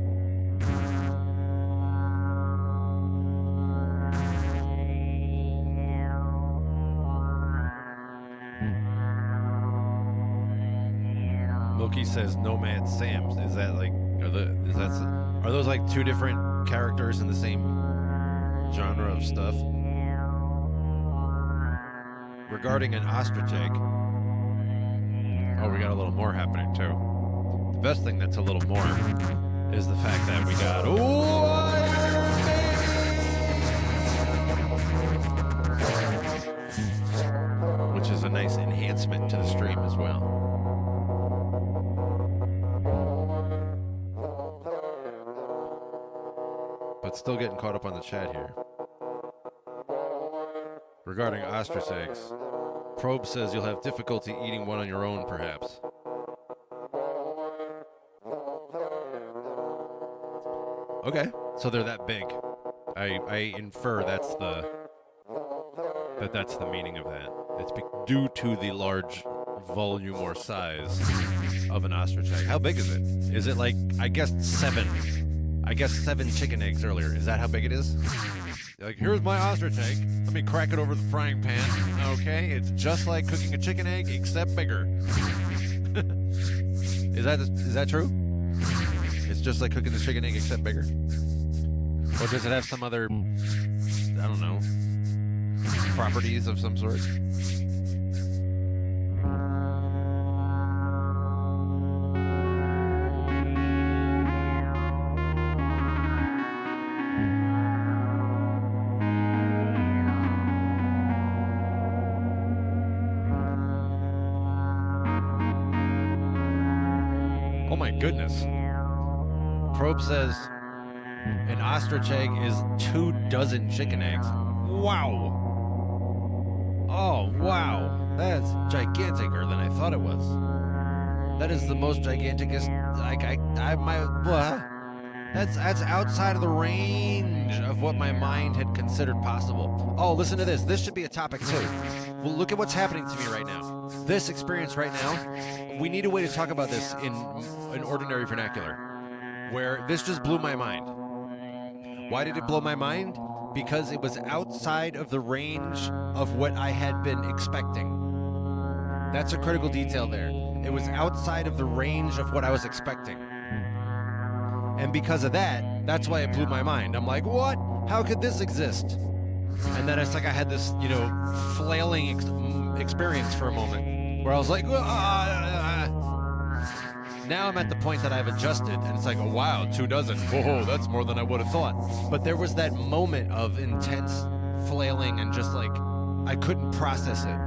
Milky says Nomad Sam's. Is that like are those like two different characters in the same genre of stuff? Regarding an ostrich egg. Oh, we got a little more happening too. The best thing that's a little more is the fact that we got which is a nice enhancement to the stream as well. But still getting caught up on the chat here. Regarding ostrich eggs, Probe says you'll have difficulty eating one on your own, perhaps. Okay, so they're that big. I infer that's the meaning of that. It's due to the large volume or size of an ostrich egg. How big is it? Is it like, I guess 7 chicken eggs earlier. Is that how big it is? Like, here's my ostrich egg. Let me crack it over the frying pan. Okay, it's just like cooking a chicken egg, except bigger. Is that true? It's just like cooking the chicken egg, except bigger? Or does it have some other, I don't know, properties of some sort? Goodness. Probe says an ostrich egg is 24 chicken eggs. Wow. Oh, wow. That's giganticer than I thought it was. That is the most giganticest. That's outside of the range of what my mind had considered possible. Oh, listen to this. This should be a topic too. Well, look at what's happening to me right now. This experience right now, we need a way to talk about this in an ordinary vernacular, where this just blew my mind. Why did it blow my mind? Because it was outside of the range of what I had been expecting. That's a critical detail there. It was outside of the range of what I was expecting. And because of that, that's why it blew my mind. I'm like, what? How could this exist? And then it's like I had this, flailing experience for a moment where I was like, Now I'm at the point that I've adjusted, and it's like, oh, wow, 24. Whoa, that's more than I would have thought. But there was that moment of intense flailing and just like, I couldn't process it.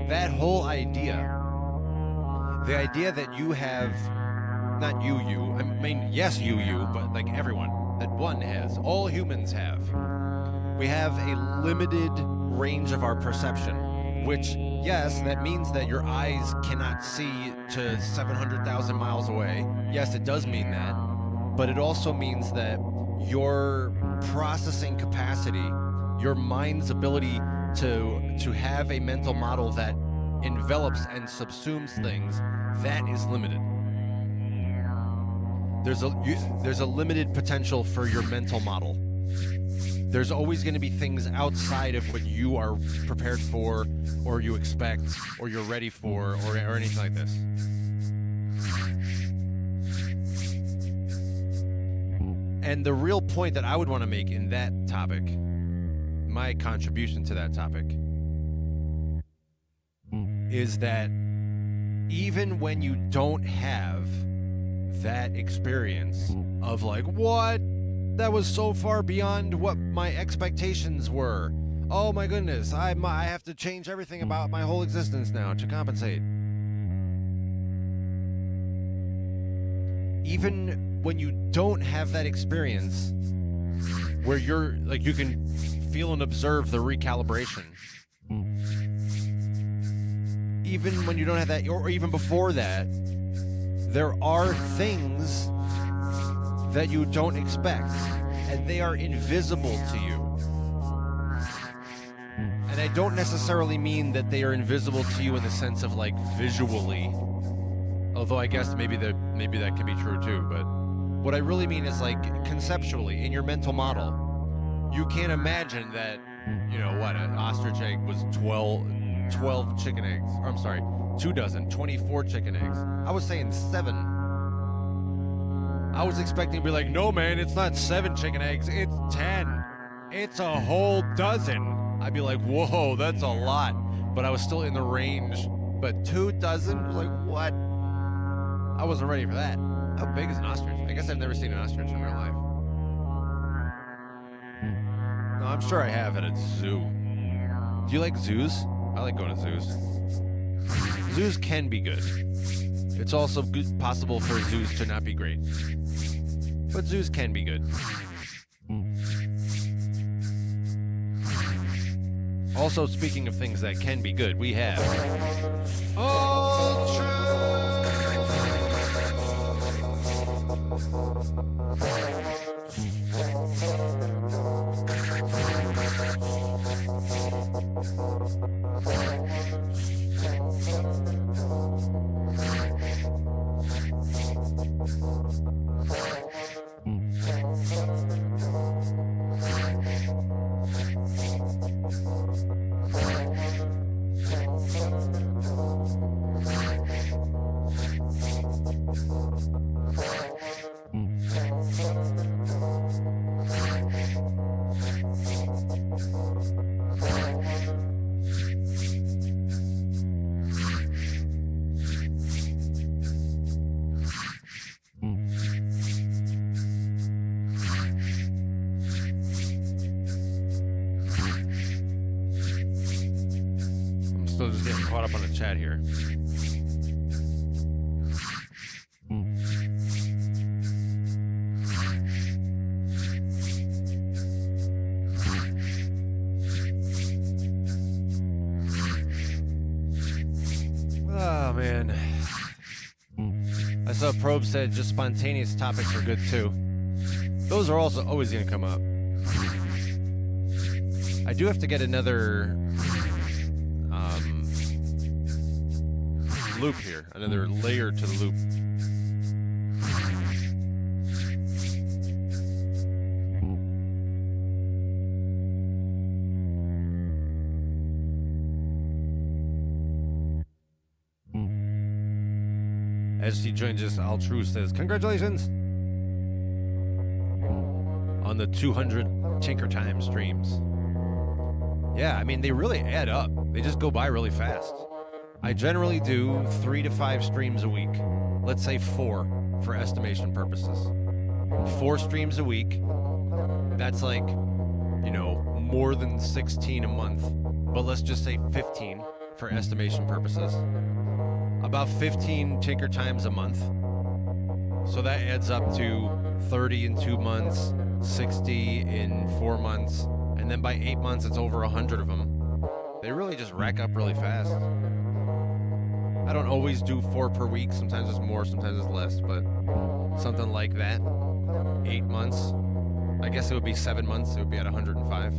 That whole idea, the idea that you have, not you, I mean, yes, you, but like everyone, that one has, all humans have. We have a limited range of our perception, which, yes, that means that your eyes cannot see to 700,000 miles away. Yes, it does mean that. But it also means that your processing capacity, your mind's ability to have a mental model that envelops and subsumes things, that is limited. There's a limited potential for your mental model. There's always going to be things outside of what you are prepared for, or you expect, or you're ready for, or anything like this. And the real point that I would want to make in that topic, my contribution to that topic, is that even when you don't have that experience of like, what? That was so far beyond what my expectations were. Oh my goodness, I have to change everything about my whole existence now to compensate. Even when you don't have that experience where you're like, you can feel and observe the recalibration. Even when you don't have that, or even before that, there are things that you don't expect, and they are invisible to you. And I don't necessarily mean that they are invisible to you in the sense of like visually, although I guess maybe that can be true too, but what I really mean is like conceptually in your mental model. You can't imagine that, you know what, an ostrich egg was 12 chicken eggs. Or I'm sorry, 24 chicken eggs. I was saying 7. I was expecting to be like, no man, it's not 7 chicken eggs, it's 10. It's a whole dozen. I'd be like, whoa, that's a lot. But I was still in the range. But 2 dozen? Was like, what? I wasn't ready for that. How big is an ostrich? I guess I've never seen an ostrich in real life. No, I'm sure I have at a zoo. Do you like zoos? I like going to zoos. Zoos can be good. It's also possible for zoos to not be great. But zoos can be good. Also, speaking of things that can be good, we have just getting caught up on the chat here. Oh, man. I saw Probe said just spontaneous topics are good, too. Those are also always going to come up. I do have to get another loop here, another layer to the loop. As he joins us, Altru says, congratulations on the 200 Tinker Time streams. Yeah, I mean, they really add up. They just go by really fast. I generally do 3 to 5 streams a week. Let's say 4 for estimation purposes. 4 streams a week. That's like, you know, more than 16 a month. But let's just say 15 for estimation purposes. About 15 Tinker Times a month. So that adds up to 30 in 2 months, 60 in 4 months, and then by 8 months it's over 100 of them. They really just rack up really fast. I don't always do 4 per week. Sometimes it's more, sometimes it's less, but something like that. 8 months. I guess it would be 7 months. It would be at 105.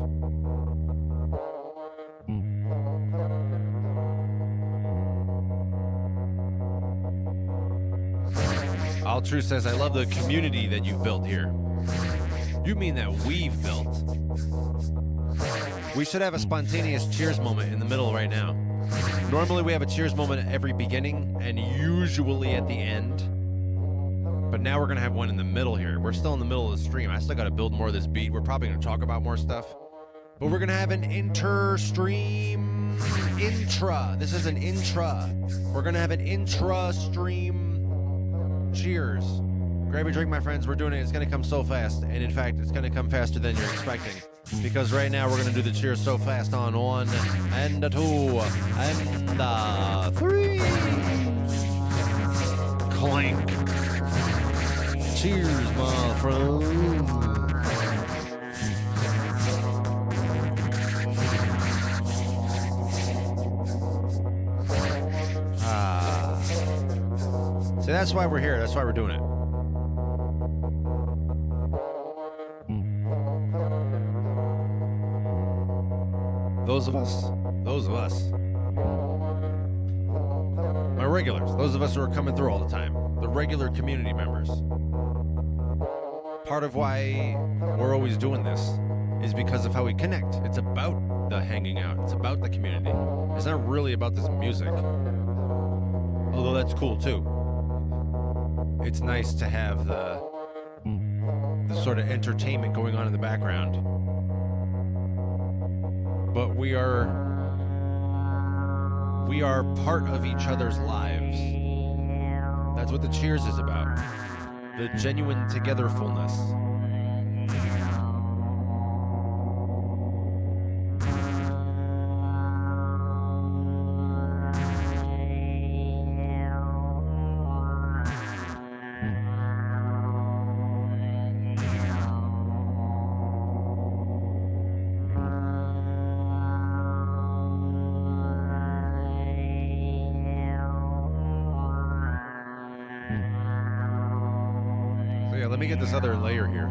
Altru says, I love the community that you've built here. You mean that we've built. We should have a spontaneous cheers moment in the middle right now. Normally we have a cheers moment at every beginning and usually at the end. But now we're going to have one in the middle here. We're still in the middle of the stream. I still got to build more of this beat. We're probably going to talk about more stuff. But we're going to have an inter-stream intra. This is an intra. We're going to have an intra-stream cheers. Grab a drink, my friends. We're doing it. It's going to come so fast. And in fact, it's going to come faster than you're expecting. Because right now we're going to do the cheers so fast on 1 and 2 and 3. Clank. Cheers, my friend. That's why we're here. That's why we're doing it. Those of us, my regulars, those of us who are coming through all the time, the regular community members. Part of why we're always doing this is because of how we connect. It's about the hanging out. It's about the community. It's not really about this music. Although that's cool too. It's nice to have the sort of entertainment going on in the background. But we are part of each other's lives. That's what the Cheers is about. The genuine togetherfulness. Let me get this other layer here.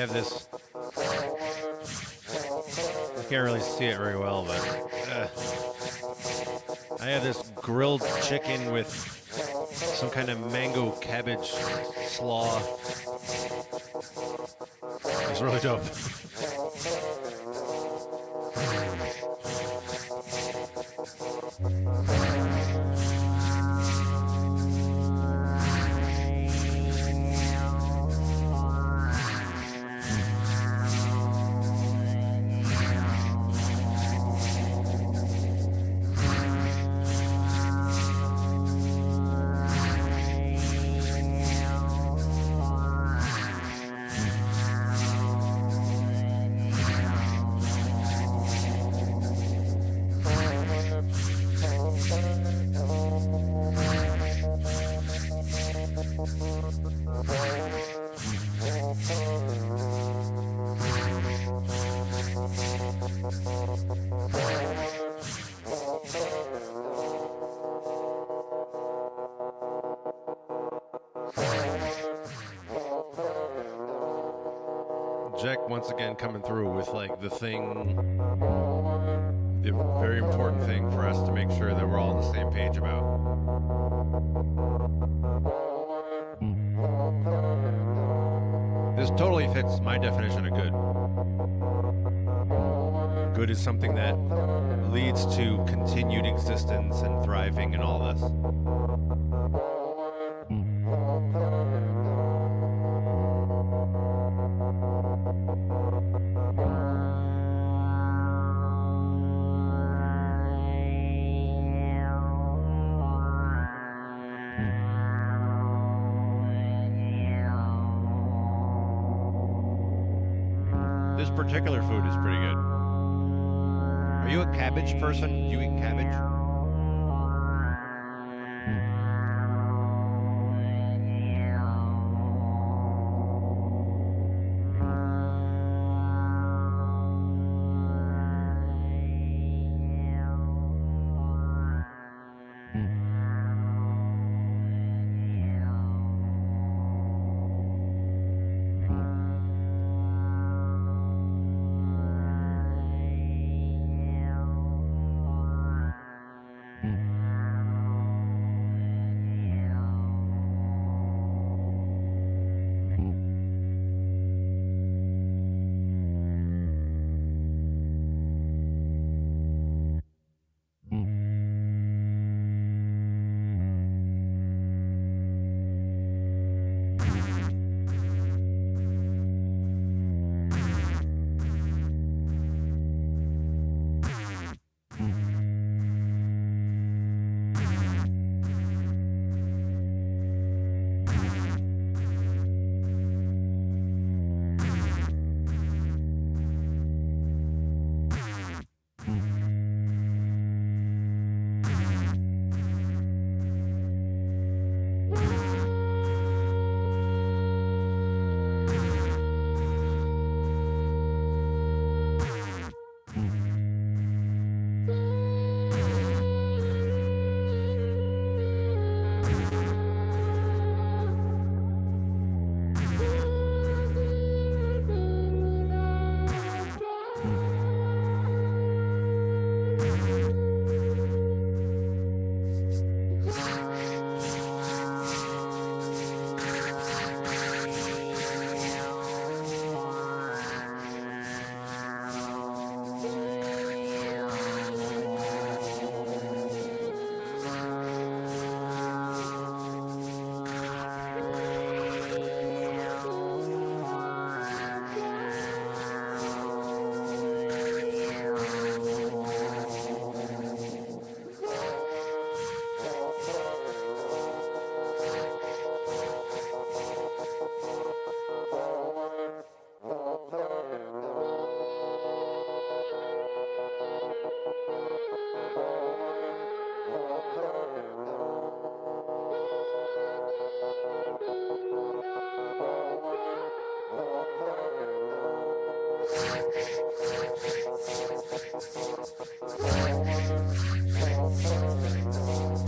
have this. I can't really see it very well, but I have this grilled chicken with some kind of mango cabbage slaw. It's really dope. Jack once again coming through with like the very important thing for us to make sure that we're all on the same page about. This totally fits my definition of good. Good is something that leads to continued existence and thriving and all this. This particular food is pretty good. Are you a cabbage person? Do you eat cabbage?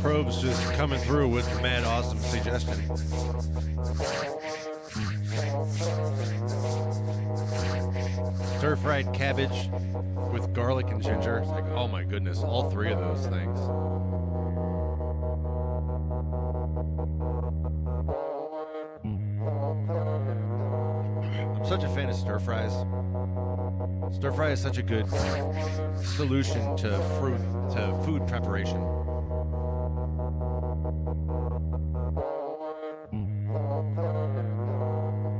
Probe's just coming through with the mad awesome suggestion. Stir-fried cabbage with garlic and ginger. It's like, oh my goodness, all three of those things. I'm such a fan of stir-fries. Stir-fry is such a good solution to food preparation.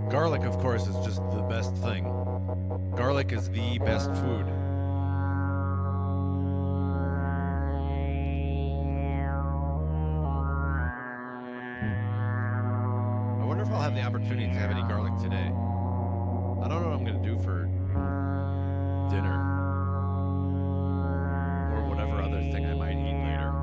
Garlic, of course, is just the best thing. Garlic is the best food. I wonder if I'll have the opportunity to have any garlic today. I don't know what I'm going to do for dinner. Or whatever other thing I might eat later.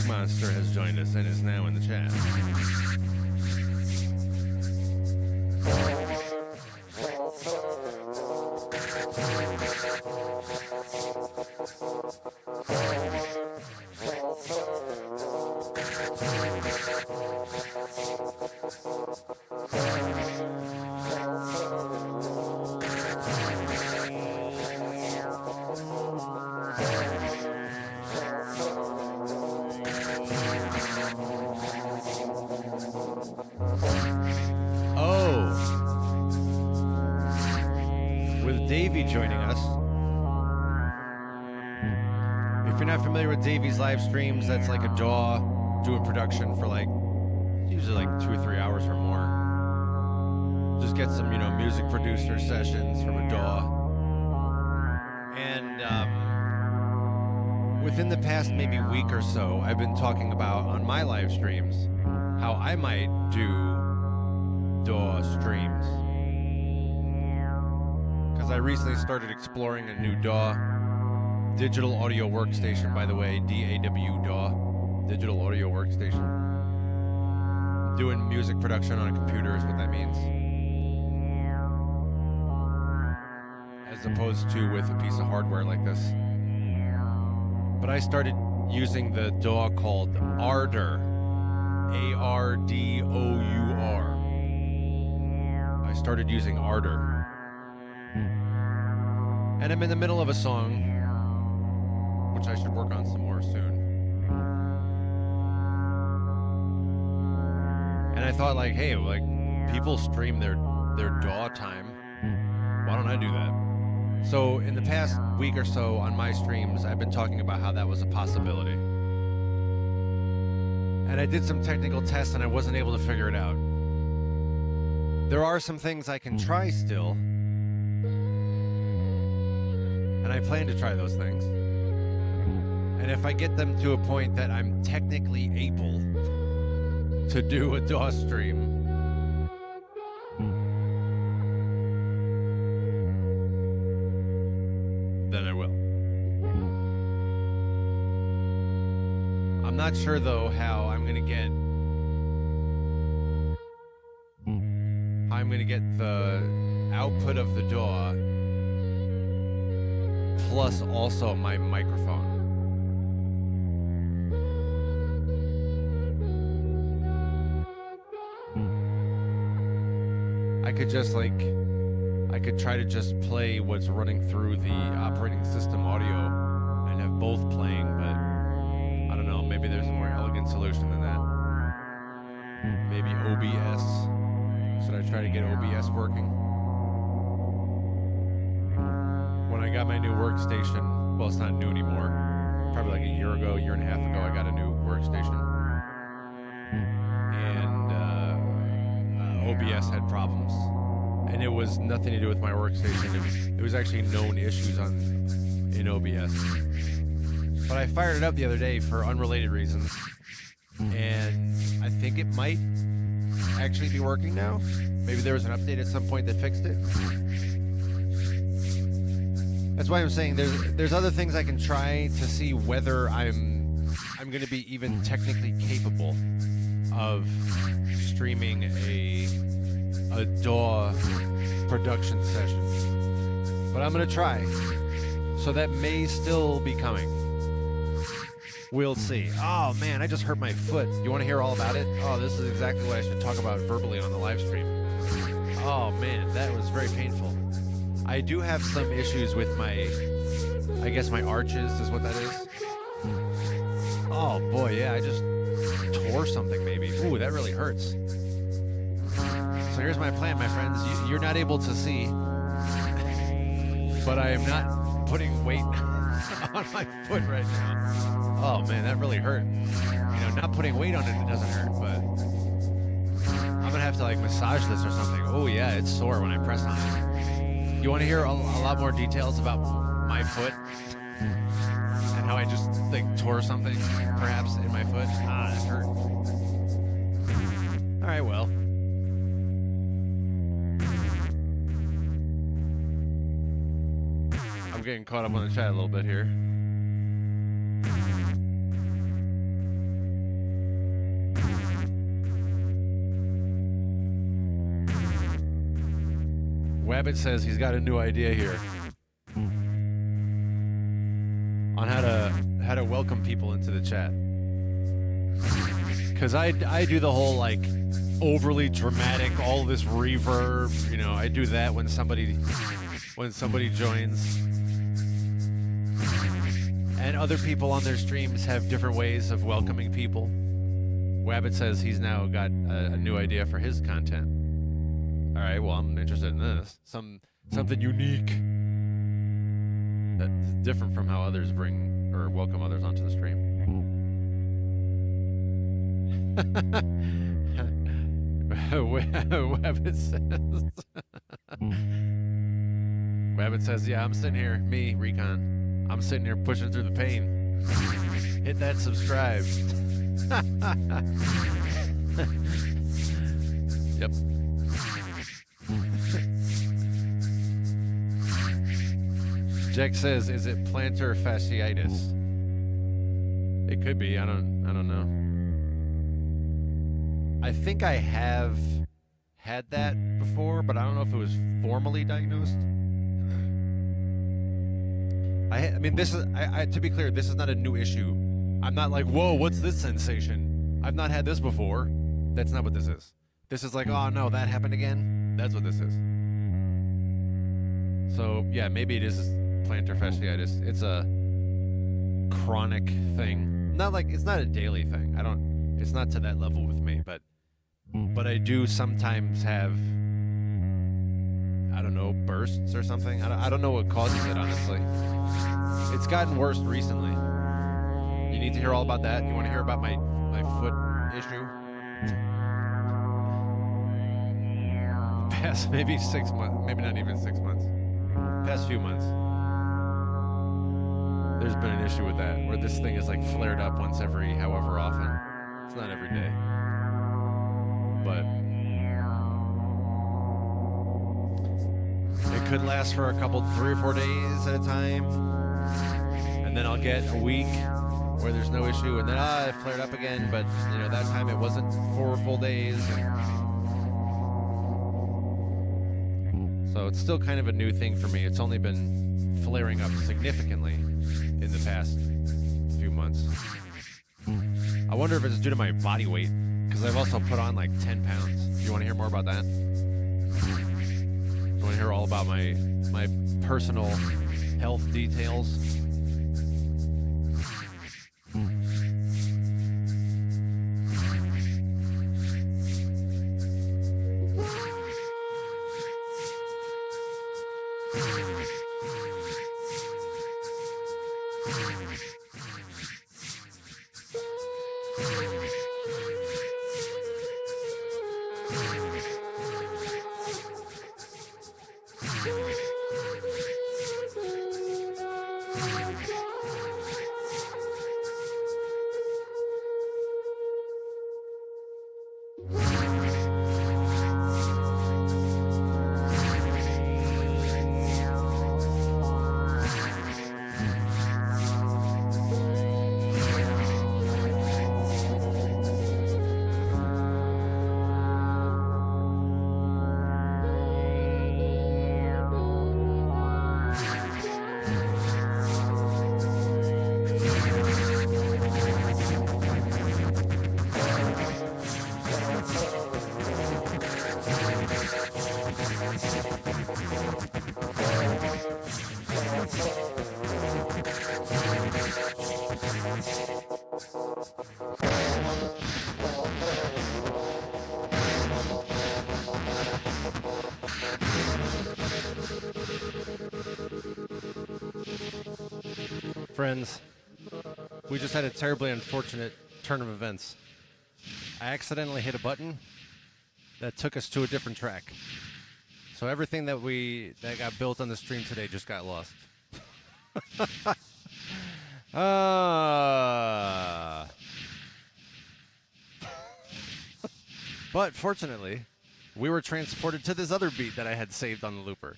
Monster has joined us and is now in the chat. Joining us. If you're not familiar with Davey's live streams, that's like a DAW doing production for like usually like 2 or 3 hours or more. Just get some, music producer sessions from a DAW. And within the past maybe week or so, I've been talking about on my live streams how I might do DAW streams. I recently started exploring a new DAW, digital audio workstation, by the way, DAW, DAW, digital audio workstation. Doing music production on a computer is what that means. As opposed to with a piece of hardware like this. But I started using the DAW called Ardor, A-R-D-O-U-R. I started using Ardor. And I'm in the middle of a song, which I should work on some more soon. And I thought, like, hey, like, people stream their DAW time. Why don't I do that? So in the past week or so on my streams, I've been talking about how that was a possibility. And I did some technical tests and I wasn't able to figure it out. There are some things I can try still. And I plan to try those things. And if I get them to a point that I'm technically able to do a DAW stream, then I will. I'm not sure though how I'm gonna get the output of the DAW plus also my microphone. I could try to just play what's running through the operating system audio and have both playing, but I don't know, maybe there's a more elegant solution than that. Maybe OBS. Should I try to get OBS working? When I got my new workstation, well, it's not new anymore. Probably like a year and a half ago, I got a new workstation. And OBS had problems. And it was nothing to do with my workstation. It was actually known issues in OBS. But I fired it up the other day for unrelated reasons. And I think it might actually be working now. Maybe there was an update at some point that fixed it. That's why I'm saying there's other things I can try to see whether I'm going to be even technically capable of streaming a DAW production session. But I'm going to try. So that may still be coming. We'll see. Oh man, I just hurt my foot. You want to hear all about it? Oh, this is exactly what I should talk about verbally on the live stream. Oh man, that was very painful. I do have some issues with my arches is what that is. Oh boy, yeah, I just tore something maybe. Ooh, that really hurts. So here's my plan, my friends. You're not able to see, but I am not putting weight on my foot right now. Oh man, that really hurt. You know, not putting weight on it doesn't hurt, but I'm gonna have to like massage this or something. Oh yeah, it's sore when I press on it. You want to hear a lot more details about my foot and how I just like tore something perhaps in my foot? Ah, that hurt. All right, well. I'm getting caught up on the chat a little bit here. Wabbit says he's got a new idea here on how to welcome people into the chat. Because I do the whole like overly dramatic, all this reverb. You know, I do that when somebody joins. And other people on their streams have different ways of welcoming people. Wabbit says he's now got a new idea for his content. All right, well, I'm interested in this. Something unique that's different from how others bring or welcome others onto the stream. Wabbit says, yeah, I'm sitting here, me, Recon. I'm sitting here pushing through the pain. Hit that subscribe. Yep. Jack says, is it plantar fasciitis? It could be. I don't know. I think I have had that before, but I don't know if it was formally diagnosed. I mean, this is, to be clear, this is not a new issue. I'm not like, whoa, what's this sensation? I've not had this before. That's not what this is. This is like, oh no, that happened again. That's what this is. So yeah, maybe it is plantar fasciitis. It's a chronic thing. Not like, it's not a daily thing. It's not to that level with me, but I do sometimes have, I don't know, bursts or something. I don't know what causes it, honestly. It's gotten worse recently. You need to hear all about that? You want to hear about my foot issue? Past maybe 6 months, maybe not even 6 months. Past few months. There's been an issue with that, where this thing is like flared up once every however often. It's not every day. But it could last for a couple, 3 or 4 days at a time. And then I'll get a week where there's no issue, and then it flared up again, but you know, that time it wasn't 4 full days. So it's still kind of a new thing for me. It's only been flaring up significantly in the past few months. I wonder if it's due to my body weight, because I've also put on like 10 pounds. Do you want to hear more about that? You want to hear all about my personal health details? Friends, we just had a terribly unfortunate turn of events. I accidentally hit a button that took us to a different track. So everything that got built on the stream today just got lost. But fortunately, we were transported to this other beat that I had saved on the looper.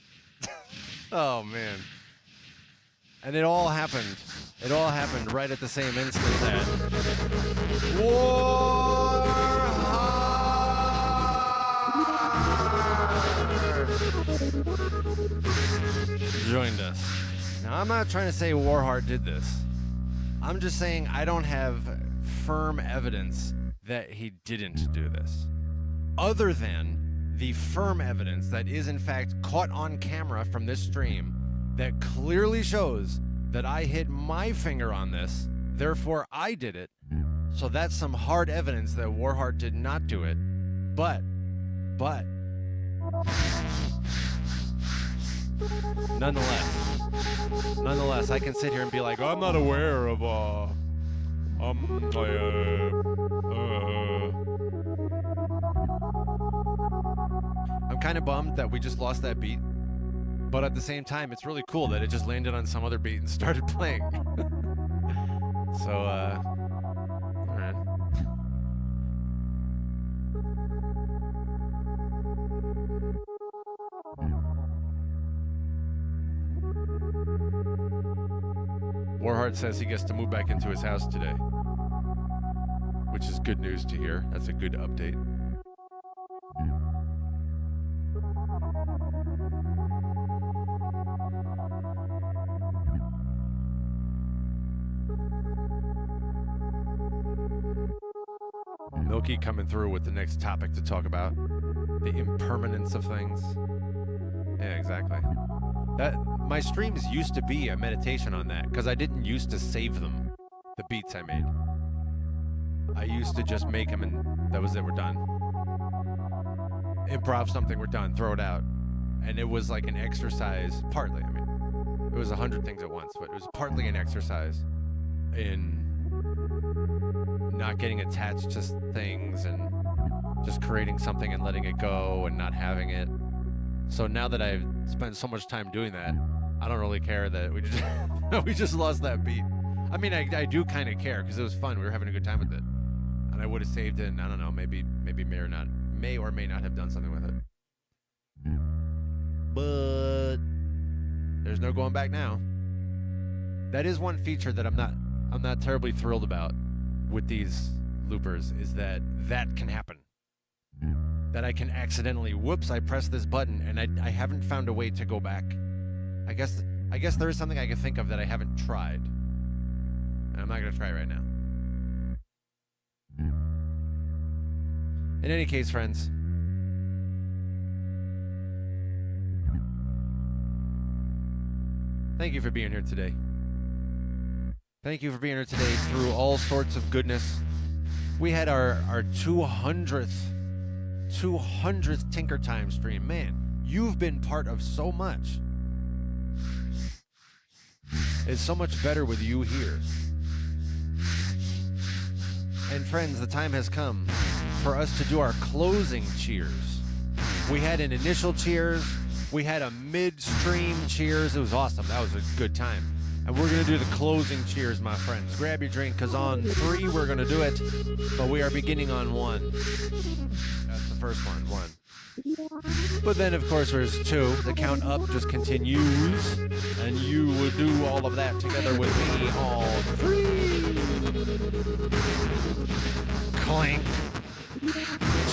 Oh, man. And it all happened right at the same instant that Warheart joined us. Now, I'm not trying to say Warheart did this. I'm just saying I don't have firm evidence that he didn't do this. Other than the firm evidence that is in fact caught on camera from this stream that clearly shows that I hit my finger on this, therefore I did it. So that's some hard evidence that Warheart did not do it. But, nonetheless, I can sit here and be like, I'm not aware of, I'm kind of bummed that we just lost that beat. But at the same time, it's really cool that it just landed on some other beat and started playing. So, alright. Warheart says he gets to move back into his house today, which is good news to hear. That's a good update. Milky coming through with the next topic to talk about. The impermanence of things. Yeah, exactly. My streams used to be a meditation on that, because I didn't used to save them, the beats I made. I used to just make them and that was it, we're done. Improv something, we're done, throw it out. And it was like an exercise, partly, I mean, it was 100 things at once, but it was partly an exercise in not getting attached to things and just creating something and letting it go and not having it. So now that I've spent so much time doing that, I don't really care that we just we just lost that beat. I mean, I do kind of care because it was fun. We were having a good time with it, and I would have saved it. And I don't know, maybe may or may not have done something with it. But there's no going back now. That is one feature that I'm not terribly thrilled about with these loopers, is that can happen. That I can accidentally, whoops, I pressed this button and I haven't found a way to go back. I guess there is something I can think of that I haven't tried. And I'm not going to try it right now. In any case, friends, thank you for being here today. Thank you for being here today through all sorts of goodness. We had our 200th Tinker Time stream. Man, you've been part of so much. It's so much better with you here. And friends, the time has come for us to do our closing cheers. We had an initial cheers. We had a midstream cheers. It was awesome. That was a good time. And we're going to do the closing cheers, my friends. Grab your drink, because on 3 we're going to do it, but we are beginning on 1. That's the first one, 1. But then, of course, there's 2. The count up just continues, and you will do all of that together with me on 3. Clink.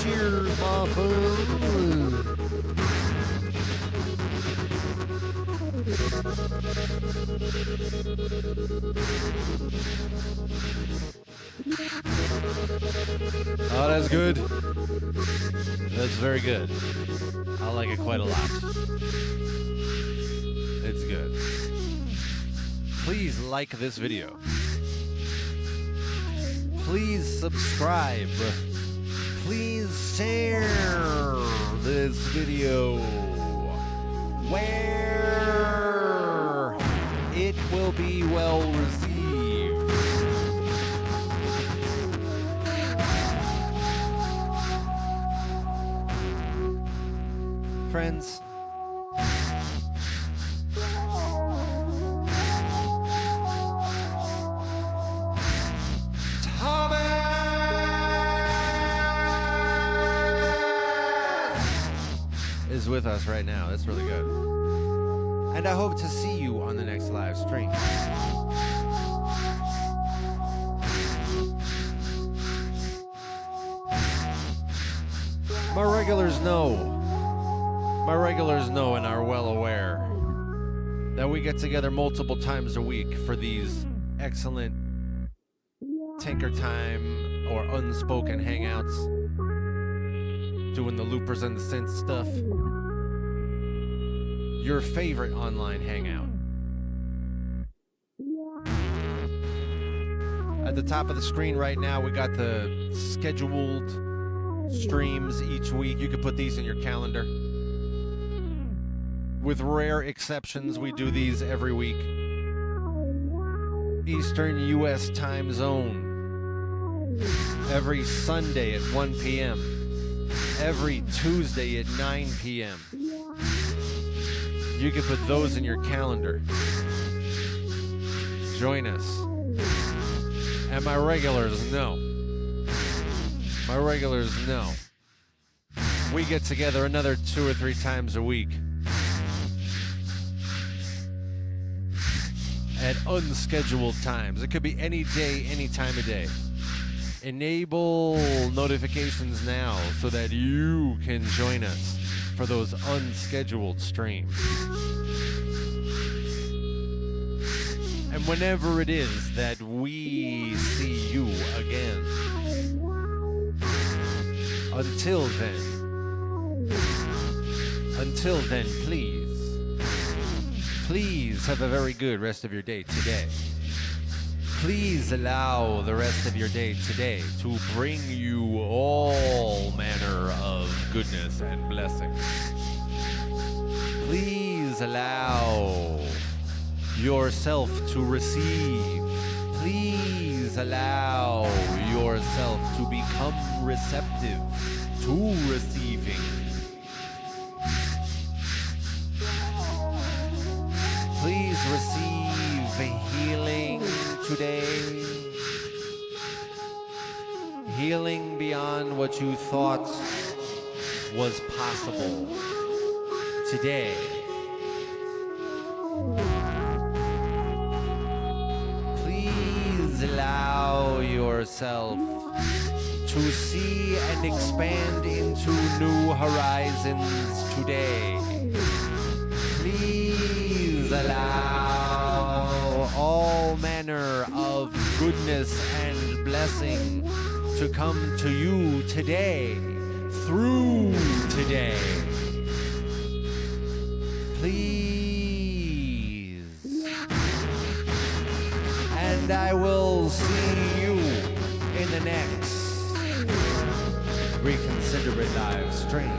Cheers, my friend. Oh, that's good. That's very good. I like it quite a lot. It's good. Please like this video. Please subscribe. Please share this video where it will be well received. Friends, is with us right now. That's really good. And I hope to see you on the next live stream. My regulars know and are well aware that we get together multiple times a week for these excellent Tinker Time or unspoken hangouts, doing the loopers and the synth stuff. Your favorite online hangout. At the top of the screen right now, we got the scheduled streams each week. You can put these in your calendar. With rare exceptions, we do these every week. Eastern U.S. time zone. Every Sunday at 1 p.m. Every Tuesday at 9 p.m. You can put those in your calendar. Join us. And my regulars know. We get together another 2 or 3 times a week at unscheduled times. It could be any day, any time of day. Enable notifications now so that you can join us for those unscheduled streams. And whenever it is that we see you again, until then, please have a very good rest of your day today. Please allow the rest of your day today to bring you all manner of goodness and blessings. Please allow yourself to receive. Please allow yourself to become receptive to receiving. Please receive healing today. Healing beyond what you thought was possible today. Please allow yourself to see and expand into new horizons today. Please allow all manner of goodness and blessing to come to you today, through today. Please. And I will see you in the next Reconsider It live stream.